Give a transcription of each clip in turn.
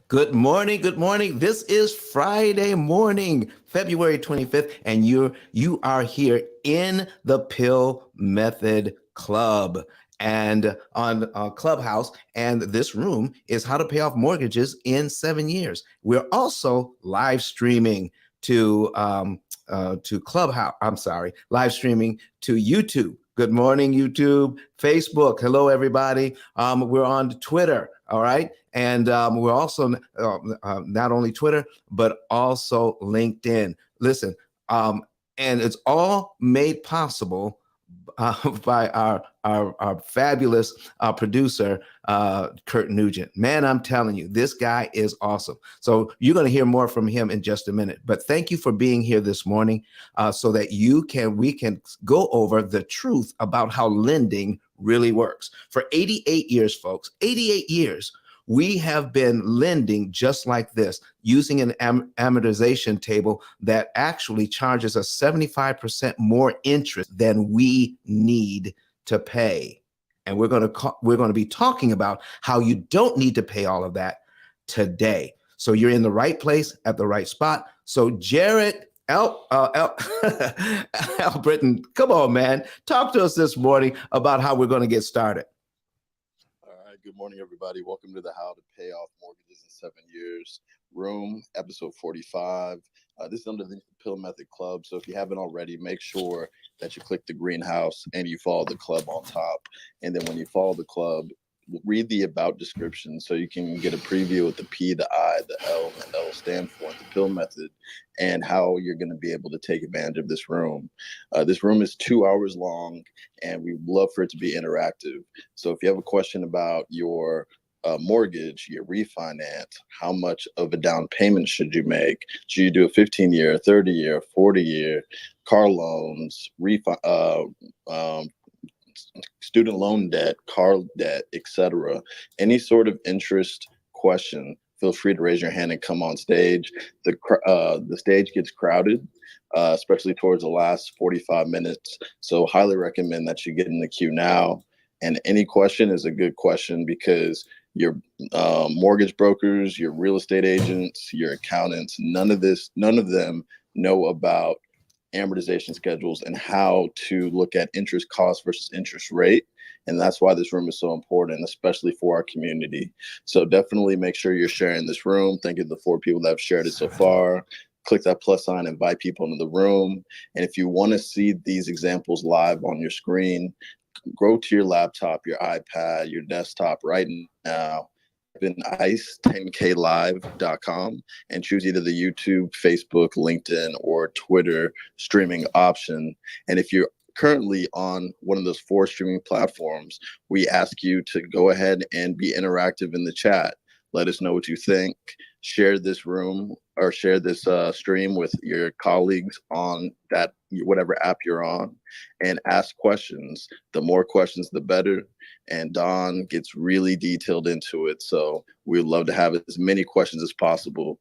Good morning. Good morning. This is Friday morning, February 25th, and you are here in the Pill Method Club and on Clubhouse. And this room is how to pay off mortgages in 7 years. We're also live streaming to Clubhouse. I'm sorry, live streaming to YouTube. Good morning, YouTube, Facebook. Hello, everybody. We're on Twitter. All right. And we're also not only Twitter, but also LinkedIn. Listen, and it's all made possible by our fabulous producer, Kurt Nugent. Man, I'm telling you, this guy is awesome. So you're going to hear more from him in just a minute. But thank you for being here this morning, so that we can go over the truth about how lending really works. For 88 years, folks, 88 years, we have been lending just like this, using an amortization table that actually charges us 75% more interest than we need to pay. And we're going to be talking about how you don't need to pay all of that today. So you're in the right place at the right spot. So Jared L. Britton, come on, man. Talk to us this morning about how we're going to get started. All right. Good morning, everybody. Welcome to the How to Pay Off Mortgages in 7 Years room, episode 45. This is under the Pill Method Club. So if you haven't already, make sure that you click the greenhouse and you follow the club on top. And then when you follow the club, read the about description so you can get a preview of the P, the I, the L, and L stand for the Pill Method, and how you're going to be able to take advantage of this room. This room is 2 hours long, and we love for it to be interactive. So if you have a question about your mortgage, your refinance, how much of a down payment should you make? Should you do a 15-year, 30-year, 40-year, car loans, student loan debt, car debt, etc. Any sort of interest question, feel free to raise your hand and come on stage. The stage gets crowded, especially towards the last 45 minutes. So highly recommend that you get in the queue now. And any question is a good question, because your mortgage brokers, your real estate agents, your accountants, none of them know about amortization schedules and how to look at interest cost versus interest rate. And that's why this room is so important, especially for our community. So definitely make sure you're sharing this room. Thank you to the 4 people that have shared it so far. Click that plus sign, invite people into the room. And if you want to see these examples live on your screen, go to your laptop, your iPad, your desktop right now, type in ice10klive.com and choose either the YouTube, Facebook, LinkedIn, or Twitter streaming option. And if you're currently on one of those 4 streaming platforms, we ask you to go ahead and be interactive in the chat. Let us know what you think. Share this room or share this stream with your colleagues on that whatever app you're on, and ask questions. The more questions, the better. And Don gets really detailed into it. So we'd love to have as many questions as possible.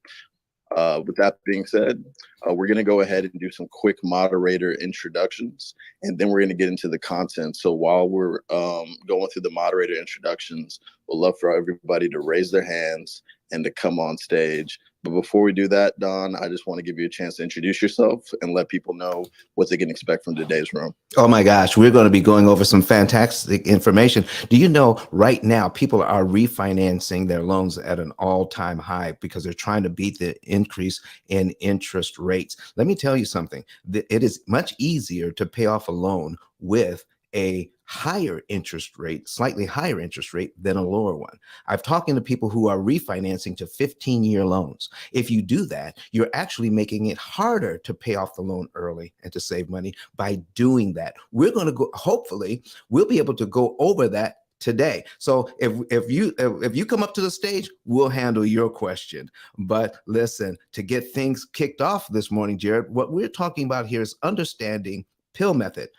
With that being said, we're going to go ahead and do some quick moderator introductions, and then we're going to get into the content. So while we're going through the moderator introductions, we'd love for everybody to raise their hands and to come on stage. But before we do that, Don, I just want to give you a chance to introduce yourself and let people know what they can expect from today's room. Oh my gosh, we're going to be going over some fantastic information. Do you know right now people are refinancing their loans at an all-time high because they're trying to beat the increase in interest rates? Let me tell you something. It is much easier to pay off a loan with a higher interest rate, slightly higher interest rate than a lower one. I've talking to people who are refinancing to 15-year loans. If you do that, you're actually making it harder to pay off the loan early and to save money by doing that. We're going to go, hopefully, we'll be able to go over that today. So if you come up to the stage, we'll handle your question. But listen, to get things kicked off this morning, Jared, what we're talking about here is understanding P.I.L.L method.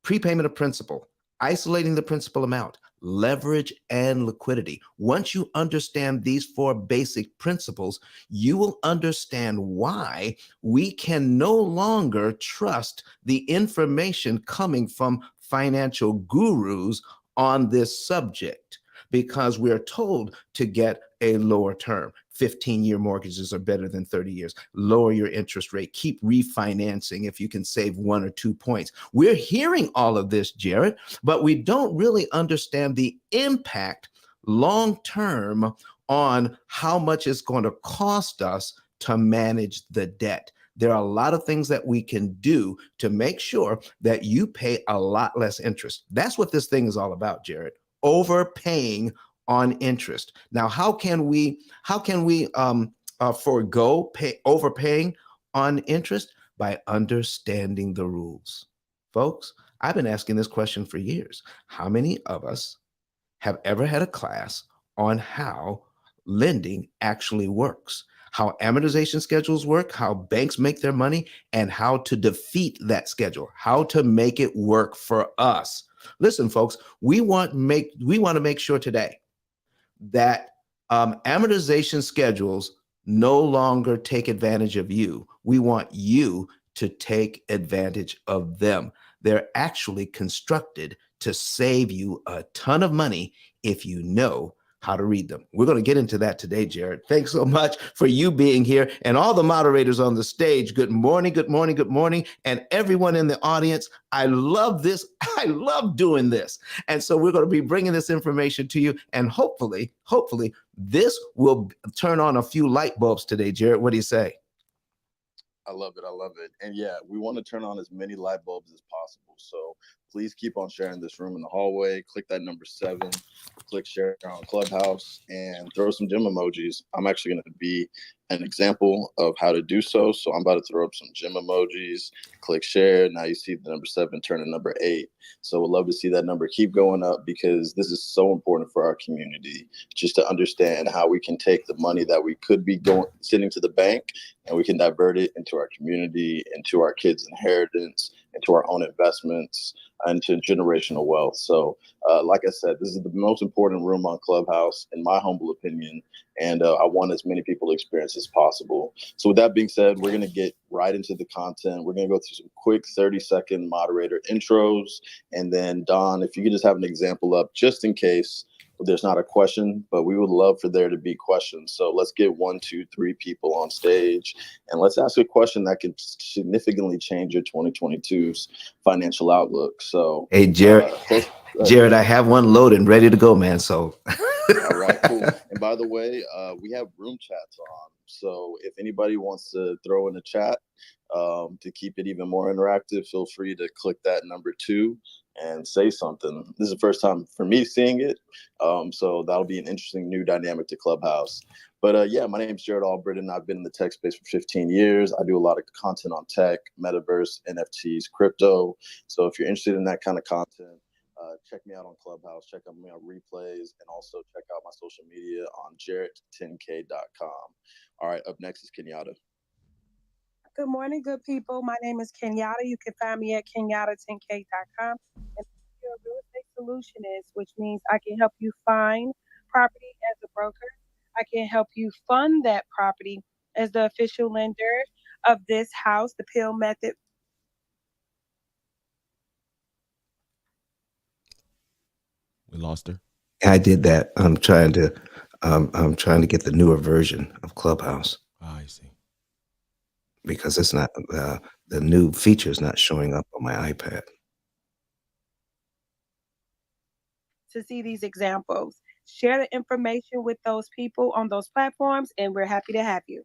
Prepayment of principal, isolating the principal amount, leverage, and liquidity. Once you understand these 4 basic principles, you will understand why we can no longer trust the information coming from financial gurus on this subject. because we're told to get a lower term. 15-year mortgages are better than 30 years. Lower your interest rate. Keep refinancing if you can save 1 or 2 points. We're hearing all of this, Jared, but we don't really understand the impact long term on how much it's going to cost us to manage the debt. There are a lot of things that we can do to make sure that you pay a lot less interest. That's what this thing is all about, Jared. Overpaying on interest. Now, how can we forego overpaying on interest? By understanding the rules. Folks, I've been asking this question for years. How many of us have ever had a class on how lending actually works, how amortization schedules work, how banks make their money, and how to defeat that schedule, how to make it work for us? Listen, folks, we want to make sure today that amortization schedules no longer take advantage of you. We want you to take advantage of them. They're actually constructed to save you a ton of money if you know how to read them. We're going to get into that today, Jared. Thanks so much for you being here and all the moderators on the stage. Good morning, good morning, good morning. And everyone in the audience, I love this. I love doing this. And so we're going to be bringing this information to you. And hopefully, this will turn on a few light bulbs today, Jared. What do you say? I love it. I love it. And yeah, we want to turn on as many light bulbs as possible. So please keep on sharing this room in the hallway. Click that number 7, click share on Clubhouse, and throw some gem emojis. I'm actually going to be an example of how to do so. So I'm about to throw up some gem emojis, click share. Now you see the number 7 turn to number 8. So we'd love to see that number keep going up, because this is so important for our community, just to understand how we can take the money that we could be going sitting to the bank, and we can divert it into our community, into our kids' inheritance, into our own investments, into generational wealth. So, like I said, this is the most important room on Clubhouse, in my humble opinion, and I want as many people to experience as possible. So, with that being said, we're going to get right into the content. We're going to go through some quick 30-second moderator intros, and then Don, if you could just have an example up, just in case there's not a question, but we would love for there to be questions. So let's get 1, 2, 3 people on stage, and let's ask a question that could significantly change your 2022's financial outlook. So, Hey, Jared, I have one loaded, ready to go, man. So, all right, cool. And by the way, we have room chats on. So if anybody wants to throw in a chat to keep it even more interactive, feel free to click that number 2 and say something. This is the first time for me seeing it. So that'll be an interesting new dynamic to Clubhouse. But yeah, my name is Jared Albritton. I've been in the tech space for 15 years. I do a lot of content on tech, metaverse, NFTs, crypto. So if you're interested in that kind of content, check me out on Clubhouse, check out me on replays, and also check out my social media on jarrett10k.com. All right, up next is Kenyatta. Good morning, good people. My name is Kenyatta. You can find me at kenyatta10k.com. And you're a real estate solutionist, which means I can help you find property as a broker. I can help you fund that property as the official lender of this house, the P.I.L.L method. We lost her. I did that. I'm trying to get the newer version of Clubhouse I see. because it's not the new feature is not showing up on my iPad. To see these examples. Share the information with those people on those platforms, and we're happy to have you.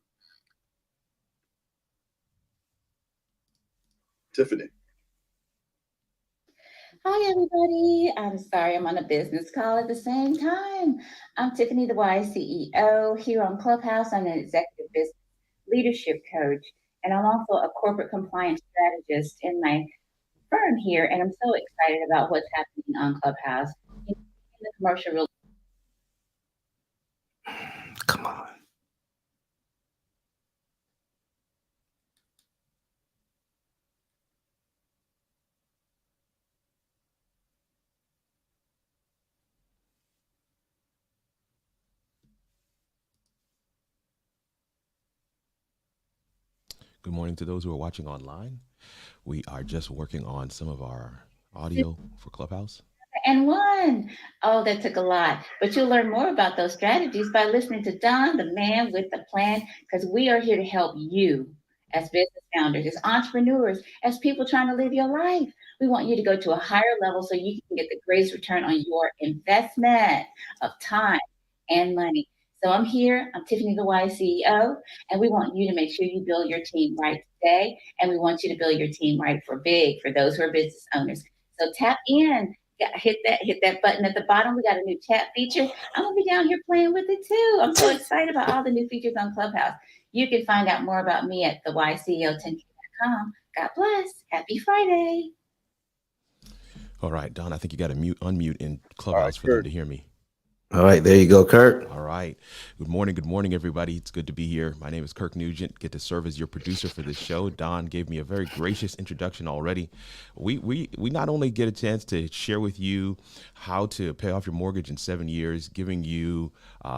Tiffany. Hi, everybody. I'm sorry I'm on a business call at the same time. I'm Tiffany, the Y CEO here on Clubhouse. I'm an executive business leadership coach, and I'm also a corporate compliance strategist in my firm here. And I'm so excited about what's happening on Clubhouse in the commercial real. Come on. Good morning to those who are watching online. We are just working on some of our audio for Clubhouse. and won. Oh, that took a lot. But you'll learn more about those strategies by listening to Don, the man with the plan, because we are here to help you as business founders, as entrepreneurs, as people trying to live your life. We want you to go to a higher level so you can get the greatest return on your investment of time and money. So I'm here. I'm Tiffany, the wise CEO, and we want you to make sure you build your team right today. And we want you to build your team right for big, for those who are business owners. So tap in. Hit that button at the bottom. We got a new chat feature. I'm gonna be down here playing with it too. I'm so excited about all the new features on Clubhouse. You can find out more about me at theyceo10k.com. God bless. Happy Friday. All right, Don, I think you got to unmute in All Clubhouse right, for them Kurt. to hear me. All right, there you go, Kurt. All right. Good morning, everybody. It's good to be here. My name is Kirk Nugent. Get to serve as your producer for this show. Don gave me a very gracious introduction already. We not only get a chance to share with you how to pay off your mortgage in 7 years, giving you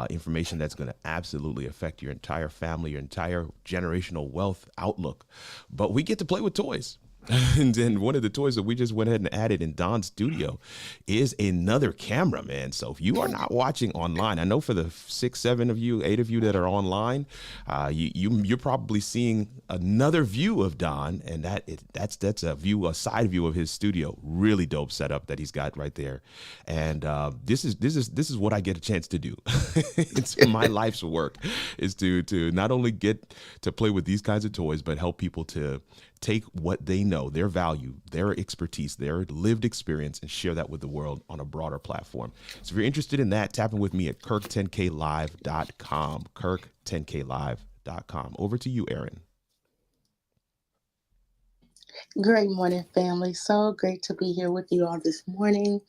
information that's going to absolutely affect your entire family, your entire generational wealth outlook, but we get to play with toys. And then one of the toys that we just went ahead and added in Don's studio is another camera, man. So if you are not watching online, I know for the 6, 7 of you, 8 of you that are online, you're probably seeing another view of Don, and that's a side view of his studio. Really dope setup that he's got right there. And this is what I get a chance to do. It's my life's work is to not only get to play with these kinds of toys, but help people to take what they know, their value, their expertise, their lived experience, and share that with the world on a broader platform. So if you're interested in that, tap in with me at kirk10klive.com, kirk10klive.com. Over to you, Erin. Great morning, family. So great to be here with you all this morning.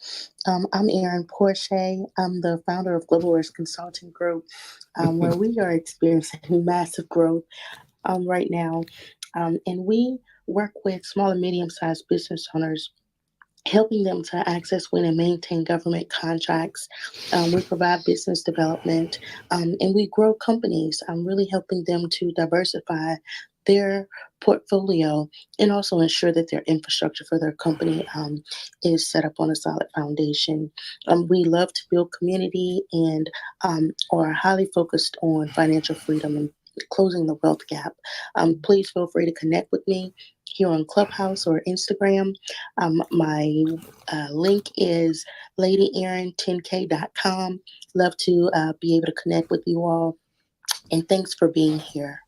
I'm Erin Porche. I'm the founder of Global Risk Consulting Group, where we are experiencing massive growth right now. And we work with small and medium-sized business owners, helping them to access, win, and maintain government contracts. We provide business development, and we grow companies, really helping them to diversify their portfolio and also ensure that their infrastructure for their company is set up on a solid foundation. We love to build community and are highly focused on financial freedom and closing the wealth gap. Please feel free to connect with me here on Clubhouse or Instagram. My link is ladyerin10k.com. Love to be able to connect with you all. And thanks for being here.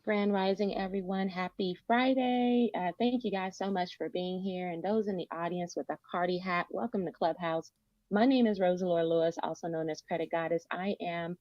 Grand Rising, everyone. Happy Friday. Thank you guys so much for being here. And those in the audience with a Cardi hat, welcome to Clubhouse. My name is Rosalora Lewis, also known as Credit Goddess. I am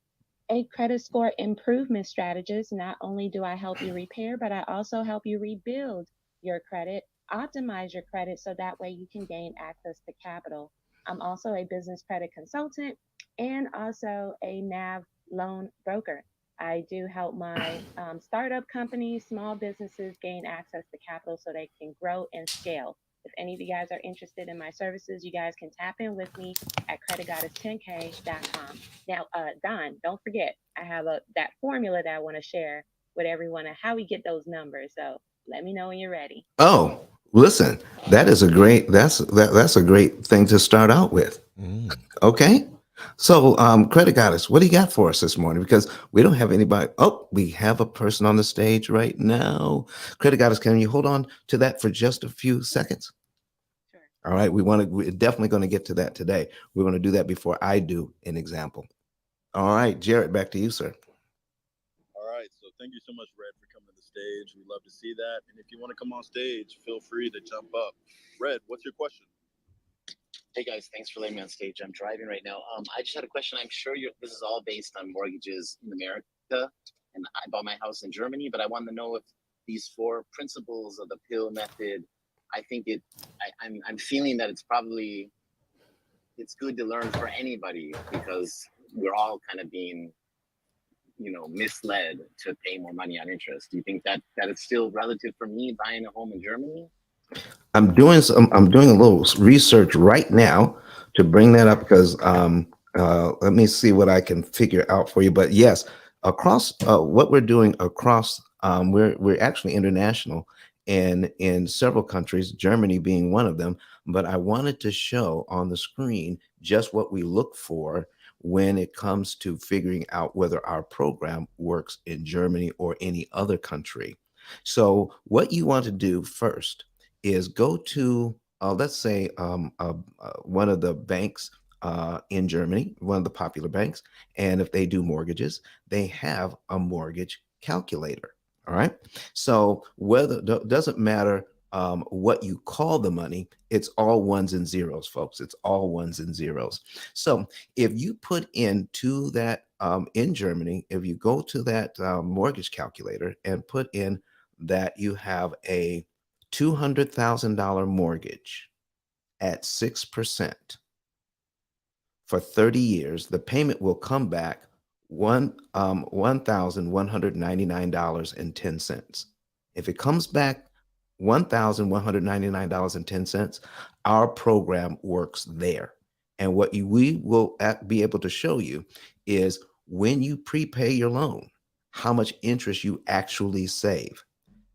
a credit score improvement strategist. Not only do I help you repair, but I also help you rebuild your credit, optimize your credit so that way you can gain access to capital. I'm also a business credit consultant and also a NAV loan broker. I do help my startup companies, small businesses gain access to capital so they can grow and scale. If any of you guys are interested in my services, you guys can tap in with me at creditgoddess10k.com. Now, Don, don't forget, I have that formula that I want to share with everyone and how we get those numbers. So let me know when you're ready. Oh, listen, that's a great thing to start out with. Okay. So, Credit Goddess, what do you got for us this morning? Because we don't have anybody. Oh, we have a person on the stage right now. Credit Goddess, can you hold on to that for just a few seconds? Sure. All right. We're definitely going to get to that today. We're going to do that before I do an example. All right, Jared, back to you, sir. All right. So thank you so much, Red, for coming to the stage. We love to see that. And if you want to come on stage, feel free to jump up. Red, what's your question? Hey guys, thanks for letting me on stage. I'm driving right now. I just had a question. I'm sure this is all based on mortgages in America, and I bought my house in Germany, but I want to know if these 4 principles of the P.I.L.L method, I'm feeling that it's good to learn for anybody because we're all kind of being, misled to pay more money on interest. Do you think that it's still relative for me buying a home in Germany? I'm doing a little research right now to bring that up because let me see what I can figure out for you. But yes, across what we're doing across, we're actually international, in several countries, Germany being one of them. But I wanted to show on the screen just what we look for when it comes to figuring out whether our program works in Germany or any other country. So, what you want to do first is go to, let's say, one of the banks in Germany, one of the popular banks. And if they do mortgages, they have a mortgage calculator. All right. So, doesn't matter what you call the money, it's all ones and zeros, folks. It's all ones and zeros. So, if you put into that in Germany, if you go to that mortgage calculator and put in that you have a $200,000 mortgage at 6% for 30 years, the payment will come back $1,199.10. If it comes back $1,199.10, our program works there. And what we will be able to show you is when you prepay your loan, how much interest you actually save.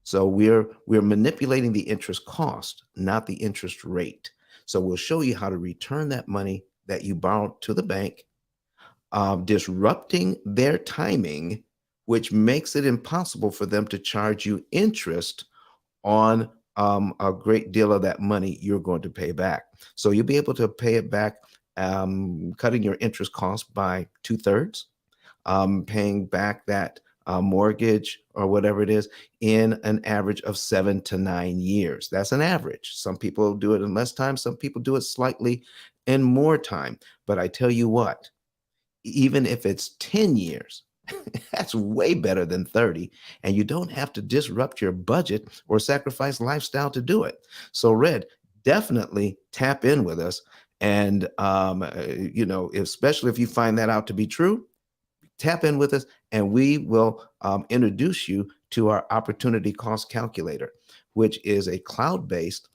So we're manipulating the interest cost, not the interest rate. So we'll show you how to return that money that you borrowed to the bank, disrupting their timing, which makes it impossible for them to charge you interest on a great deal of that money you're going to pay back. So you'll be able to pay it back, cutting your interest cost by 2/3, paying back that mortgage or whatever it is in an average of 7 to 9 years. That's an average. Some people do it in less time, some people do it slightly in more time. But I tell you what, even if it's 10 years, that's way better than 30. And you don't have to disrupt your budget or sacrifice lifestyle to do it. So, Red, definitely tap in with us. And, especially if you find that out to be true, tap in with us and we will introduce you to our opportunity cost calculator, which is a cloud based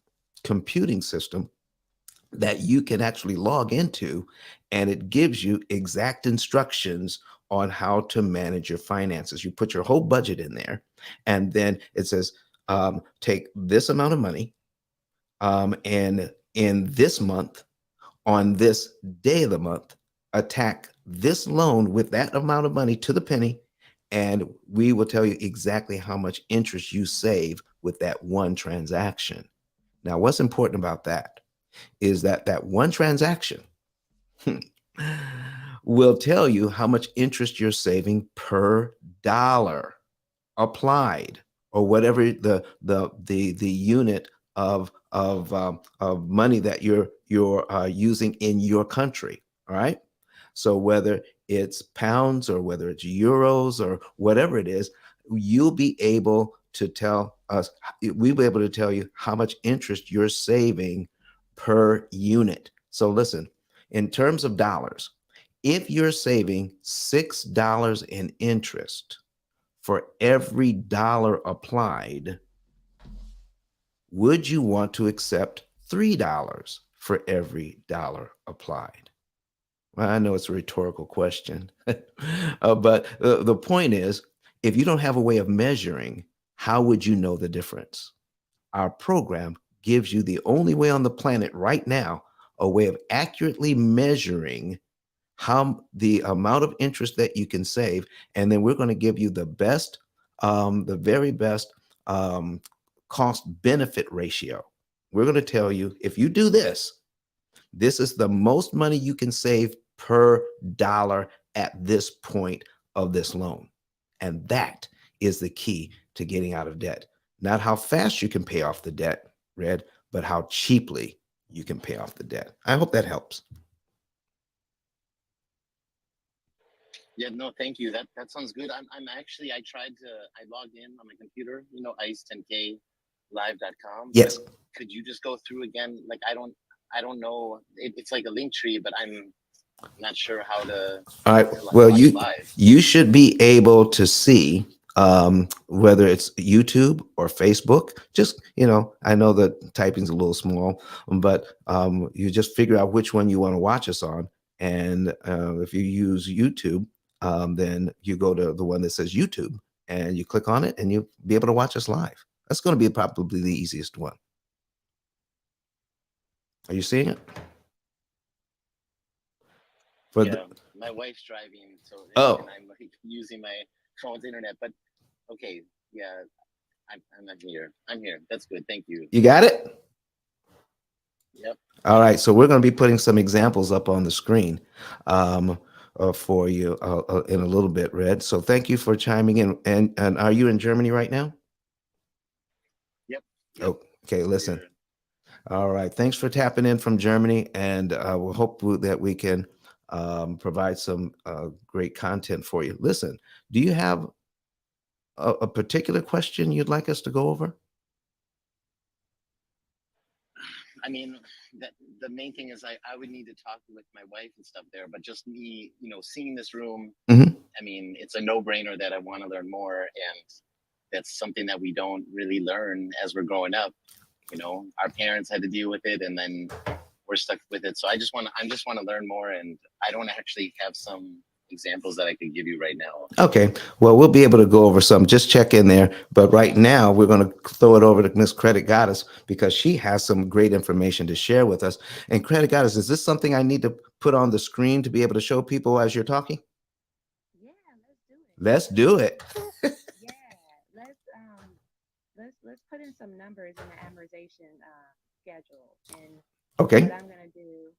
computing system that you can actually log into, and it gives you exact instructions on how to manage your finances. You put your whole budget in there, and then it says, take this amount of money, and in this month, on this day of the month, attack this loan with that amount of money to the penny, and we will tell you exactly how much interest you save with that one transaction. Now, what's important about that is that that one transaction will tell you how much interest you're saving per dollar applied, or whatever the unit of money that you're using in your country. All right. So whether it's pounds or whether it's euros or whatever it is, you'll be able to tell us. We'll be able to tell you how much interest you're saving per unit. So listen, in terms of dollars, if you're saving $6 in interest for every dollar applied, would you want to accept $3 for every dollar applied? Well, I know it's a rhetorical question, but the point is, if you don't have a way of measuring, how would you know the difference? Our program gives you the only way on the planet right now, a way of accurately measuring how the amount of interest that you can save. And then we're going to give you the very best cost benefit ratio. We're going to tell you, if you do this, this is the most money you can save per dollar at this point of this loan. And that is the key to getting out of debt. Not how fast you can pay off the debt, Red, but how cheaply you can pay off the debt. I hope that helps. Yeah, no, thank you. That sounds good. I logged in on my computer, ice10klive.com. Yes. Could you just go through again? Like, I don't know. It's like a link tree, but I'm not sure how to. All right. Well, watch live. you should be able to see whether it's YouTube or Facebook. Just, I know that typing's a little small, but you just figure out which one you want to watch us on. And if you use YouTube, then you go to the one that says YouTube and you click on it and you'll be able to watch us live. That's going to be probably the easiest one. Are you seeing it? For Yeah, my wife's driving, so Oh. and I'm like using my phone's internet. But okay, yeah, I'm here. I'm here. That's good. Thank you. You got it? Yep. All right. So we're going to be putting some examples up on the screen for you in a little bit, Red. So thank you for chiming in. And are you in Germany right now? Yep. Oh, okay. Listen. Here. All right. Thanks for tapping in from Germany. And we'll hope that we can provide some great content for you. Listen, do you have a particular question you'd like us to go over? I mean, the main thing is I would need to talk with my wife and stuff there, but just me, seeing this room, Mhm. I mean, it's a no-brainer that I want to learn more, and that's something that we don't really learn as we're growing up. Our parents had to deal with it, and then we're stuck with it. So I just want to learn more, and I don't actually have some examples that I could give you right now. Okay. Well, we'll be able to go over some. Just check in there. But right now, we're going to throw it over to Miss Credit Goddess because she has some great information to share with us. And Credit Goddess, is this something I need to put on the screen to be able to show people as you're talking? Yeah, let's do it. Let's do it. Yeah, let's put in some numbers in the amortization schedule. And Okay. what I'm gonna do,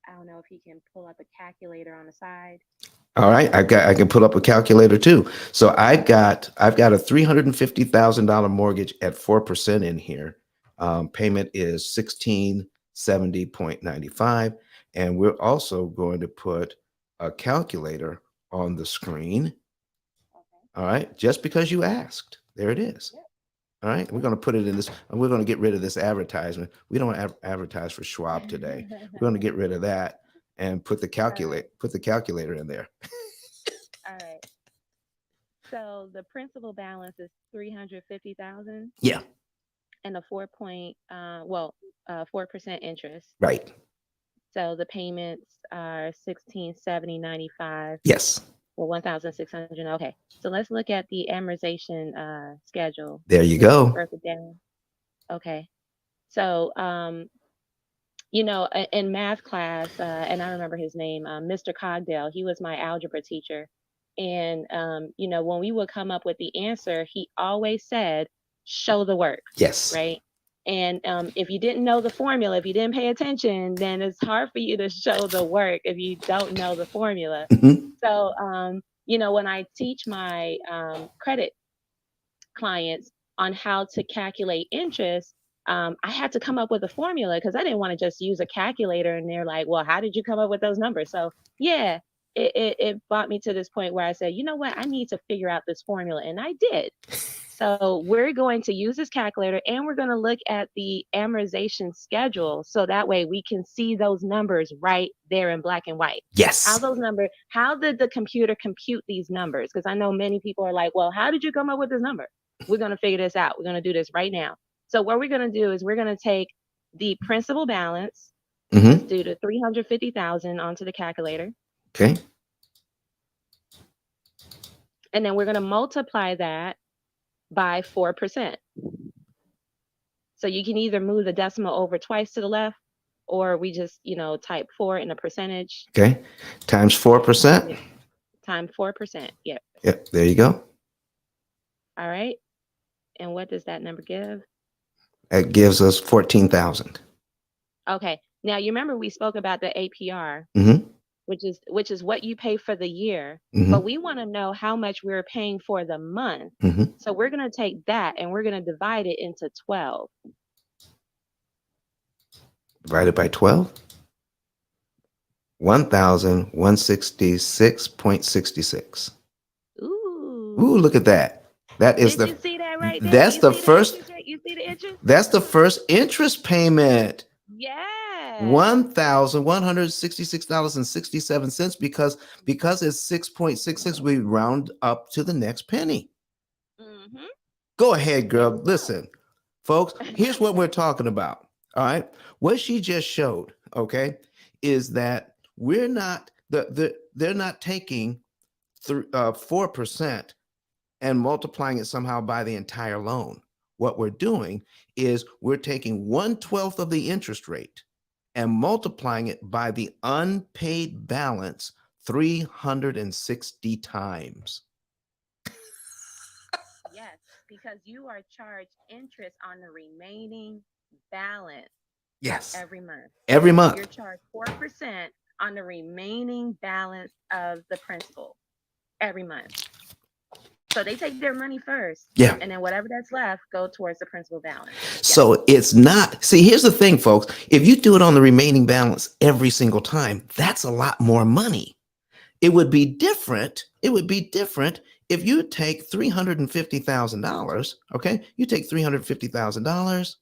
I don't know if he can pull up a calculator on the side. All right, I can put up a calculator too. So I've got a $350,000 mortgage at 4% in here. Payment is 1670.95, and we're also going to put a calculator on the screen. Okay. All right, just because you asked, there it is. Yep. All right, we're going to put it in this, and we're going to get rid of this advertisement. We don't advertise for Schwab today. We're going to get rid of that and put the calculator in there. All right. So the principal balance is 350,000 Yeah, and a 4% interest. right. So the payments are 1670.95 Yes. or 1,600. Okay. So let's look at the amortization schedule. There you Which go. broke it down. Okay. So in math class, and I remember his name, Mr. Cogdell, he was my algebra teacher. And, when we would come up with the answer, he always said, show the work, Yes. right? And if you didn't know the formula, if you didn't pay attention, then it's hard for you to show the work if you don't know the formula. Mhm. So, when I teach my credit clients on how to calculate interest, I had to come up with a formula because I didn't want to just use a calculator. And they're like, well, how did you come up with those numbers? So yeah, it brought me to this point where I said, you know what, I need to figure out this formula. And I did. So we're going to use this calculator and we're going to look at the amortization schedule. So that way we can see those numbers right there in black and white. Yes. How did the computer compute these numbers? Because I know many people are like, well, how did you come up with this number? We're going to figure this out. We're going to do this right now. So what we're going to do is we're going to take the principal balance. Let's do the 350,000 onto the calculator. Okay. And then we're going to multiply that by 4%. So you can either move the decimal over twice to the left, or we just, type 4 in a percentage. Okay. Times 4%. Times 4%. Yep. Yep. There you go. All right. And what does that number give? That gives us 14,000. Okay. Now you remember we spoke about the APR, which is what you pay for the year, but we want to know how much we're paying for the month. So we're going to take that and we're going to divide it into 12. Divided by 12? 1,166.66. Ooh, look at that. That is Did you see that right there? That's You the see first. You see the interest? That's the first interest payment. Yeah. $1,166.67 because it's 6.66. We round up to the next penny. Go ahead, girl. Listen, folks, here's what we're talking about. All right. What she just showed, okay, is that they're not taking 4% and multiplying it somehow by the entire loan. what we're doing is we're taking 1/12 of the interest rate and multiplying it by the unpaid balance 360 times. Yes, because you are charged interest on the remaining balance Yes, every month. every You're month. charged 4% on the remaining balance of the principal every month. So they take their money first, Yeah. and then whatever that's left go towards the principal balance. So it's not, see, here's the thing, folks. If you do it on the remaining balance every single time, that's a lot more money. It would be different. It would be different if you take $350,000. Okay. You take $350,000.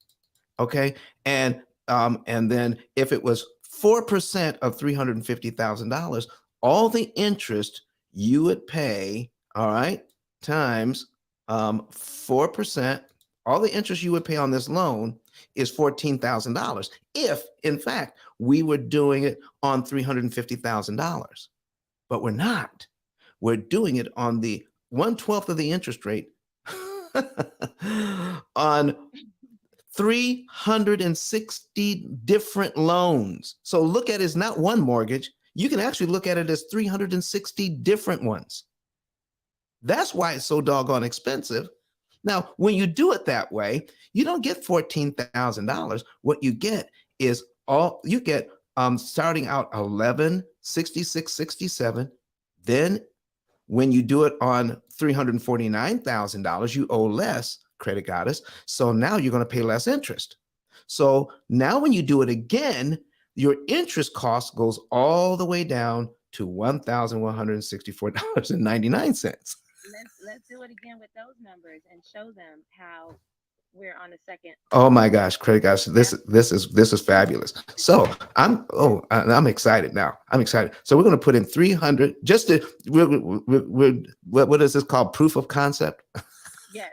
Okay. And then if it was 4% of $350,000, all the interest you would pay, all right, times 4%, all the interest you would pay on this loan is $14,000. If in fact we were doing it on $350,000, but we're not. We're doing it on the 1/12 of the interest rate on 360 different loans. So look at it as not one mortgage. You can actually look at it as 360 different ones. That's why it's so doggone expensive. Now, when you do it that way, you don't get $14,000. What you get is starting out 1166.67. Then when you do it on $349,000, you owe less, credit goddess. So now you're going to pay less interest. So now when you do it again, your interest cost goes all the way down to $1,164.99. Let's do it again with those numbers and show them how we're on the second. Oh my gosh, credit guys, this is fabulous. So I'm excited now. I'm excited. So we're going to put in 300 just to what is this called? Proof of concept. Yes.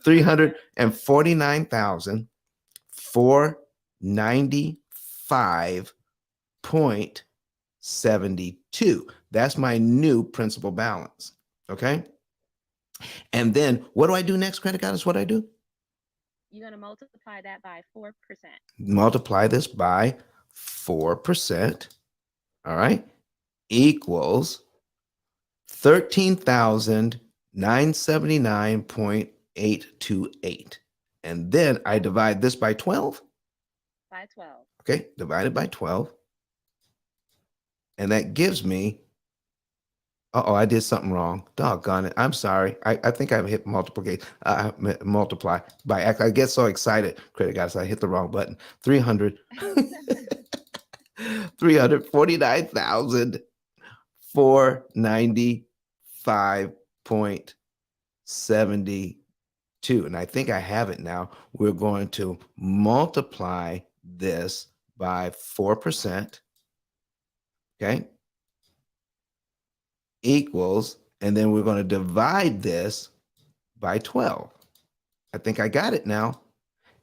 349,495.72. That's my new principal balance. Okay. And then what do I do next, credit guys? What do I do? You're going to multiply that by 4%. Multiply this by 4%. All right. Equals 13,979.828. And then I divide this by 12. By 12. Okay. Divided by 12. And that gives me, I did something wrong. Doggone it. I'm sorry. I think I hit multiply by, I get so excited, credit guys, I hit the wrong button. 349,495.72. And I think I have it now. We're going to multiply this by 4%. Okay. Equals, and then we're going to divide this by 12. I think I got it now.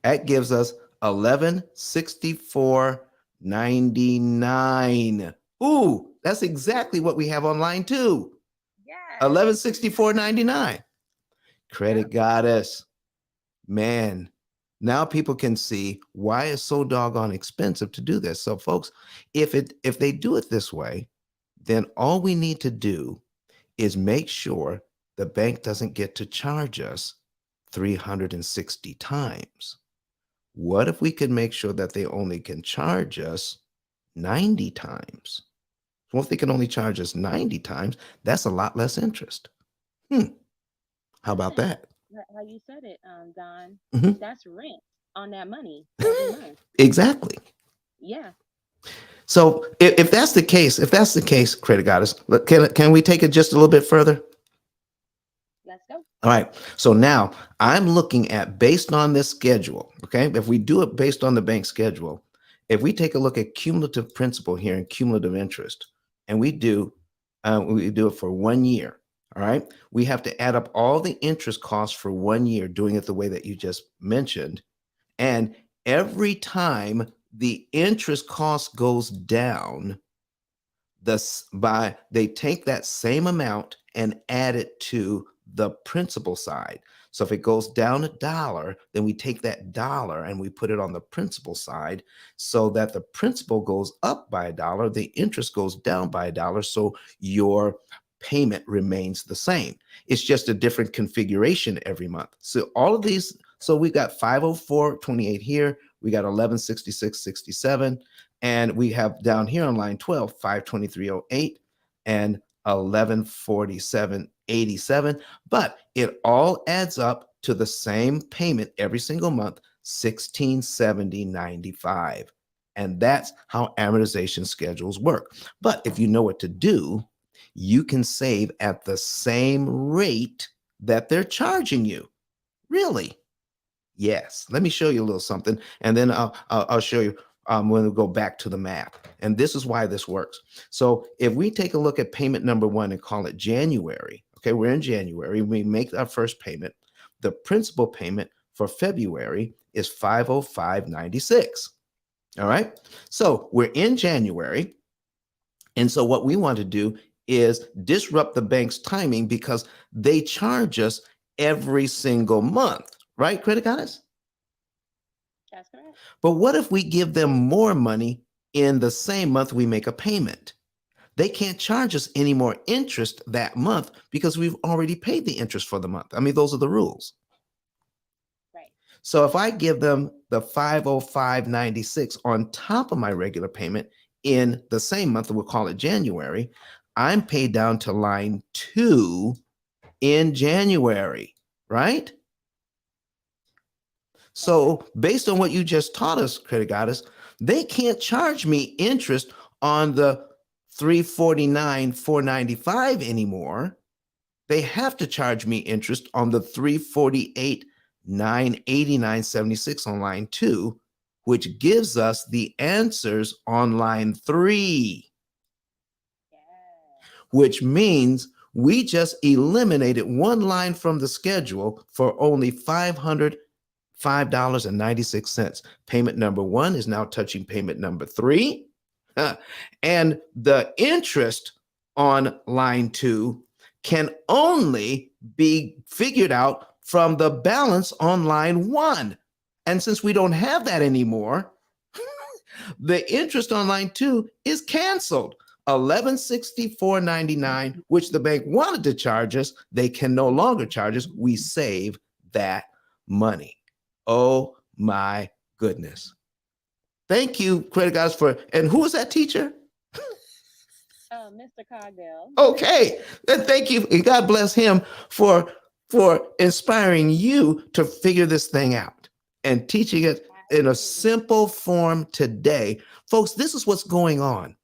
That gives us 1164.99. Ooh, that's exactly what we have on line 2. Yes. 1164.99. Credit goddess. Man, now people can see why it's so doggone expensive to do this. So folks, if they do it this way, then all we need to do is make sure the bank doesn't get to charge us 360 times. What if we could make sure that they only can charge us 90 times? Well, if they can only charge us 90 times, that's a lot less interest. How about that? How you said it, Don. Mhm. That's rent on that money every month. Exactly. Yeah. So if that's the case, credit goddess, can we take it just a little bit further? Let's go. All right. So now I'm looking at, based on this schedule, okay? If we do it based on the bank schedule, if we take a look at cumulative principal here and cumulative interest, and we do it for 1 year, all right? We have to add up all the interest costs for 1 year, doing it the way that you just mentioned. And every time the interest cost goes down, they take that same amount and add it to the principal side. So if it goes down $1, then we take that dollar and we put it on the principal side so that the principal goes up by $1, the interest goes down by $1, so your payment remains the same. It's just a different configuration every month. So all of these, so we got 504.28 here, we got 1166.67, and we have down here on line 12, 523.08 and 1147.87, but it all adds up to the same payment every single month, 1670.95. And that's how amortization schedules work. But if you know what to do, you can save at the same rate that they're charging you. Really? Yes. Let me show you a little something, and then I'll show you when we go back to the math. And this is why this works. So if we take a look at payment number 1 and call it January, okay, we're in January, we make our first payment. The principal payment for February is 505.96. All right. So we're in January. And so what we want to do is disrupt the bank's timing because they charge us every single month, right, Credit Goddess? That's correct. But what if we give them more money in the same month we make a payment? They can't charge us any more interest that month because we've already paid the interest for the month. I mean, those are the rules. Right. So if I give them the 505.96 on top of my regular payment in the same month, we'll call it January, I'm paid down to line 2 in January, right? So based on what you just taught us, Credit Goddess, they can't charge me interest on the 349.495 anymore. They have to charge me interest on the 348.989.76 on line 2, which gives us the answers on line 3. Yeah. Which means we just eliminated one line from the schedule for only $505.96. Payment number 1 is now touching payment number 3. And the interest on line 2 can only be figured out from the balance on line 1. And since we don't have that anymore, the interest on line 2 is canceled. $1164.99, which the bank wanted to charge us, they can no longer charge us. We save that money. Oh my goodness. Thank you, Credit Guys, and who was that teacher? Mr. Cogdell. Okay. And thank you. And God bless him for inspiring you to figure this thing out and teaching it in a simple form today. Folks, this is what's going on.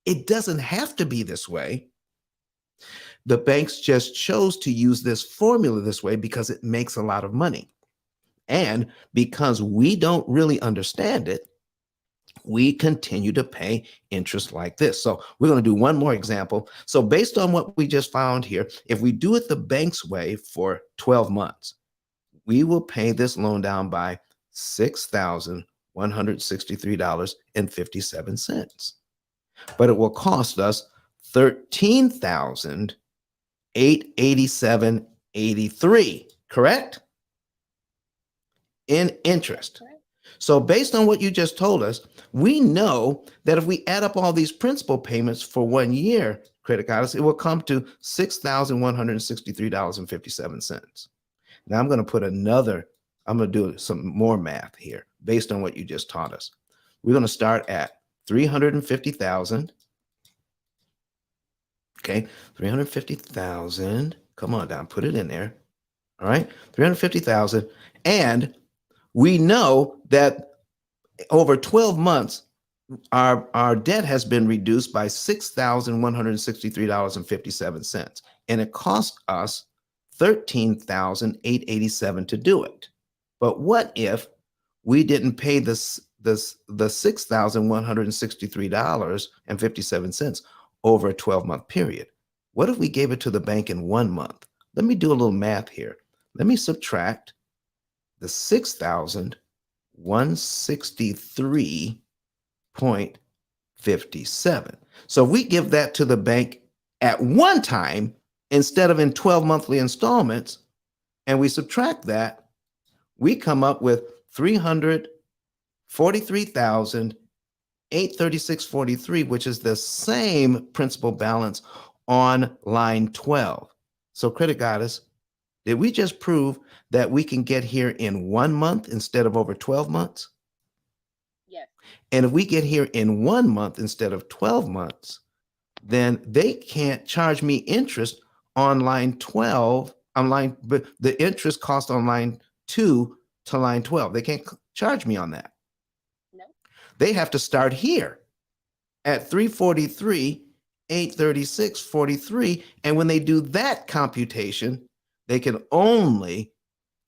It doesn't have to be this way. The banks just chose to use this formula this way because it makes a lot of money. And because we don't really understand it, we continue to pay interest like this. So we're going to do one more example. So based on what we just found here, if we do it the bank's way for 12 months, we will pay this loan down by $6,163.57. But it will cost us $13,887.83, correct? In interest. So based on what you just told us, we know that if we add up all these principal payments for 1 year, Credit Goddess, it will come to $6,163.57. Now I'm going to do some more math here based on what you just taught us. We're going to start at 350,000. Okay, 350,000. Come on down, put it in there. All right, 350,000. And we know that over 12 months, our debt has been reduced by $6,163.57. And it cost us $13,887 to do it. But what if we didn't pay the $6,163.57 over a 12-month period? What if we gave it to the bank in 1 month? Let me do a little math here. Let me subtract the 6,163.57. So if we give that to the bank at one time instead of in 12 monthly installments, and we subtract that, we come up with 343,836.43, which is the same principal balance on line 12. So Credit Goddess, did we just prove that we can get here in 1 month instead of over 12 months? Yes. And if we get here in 1 month instead of 12 months, then they can't charge me interest on line 12, but the interest cost on line 2 to line 12. They can't charge me on that. No. They have to start here at 343, 836.43. And when they do that computation, they can only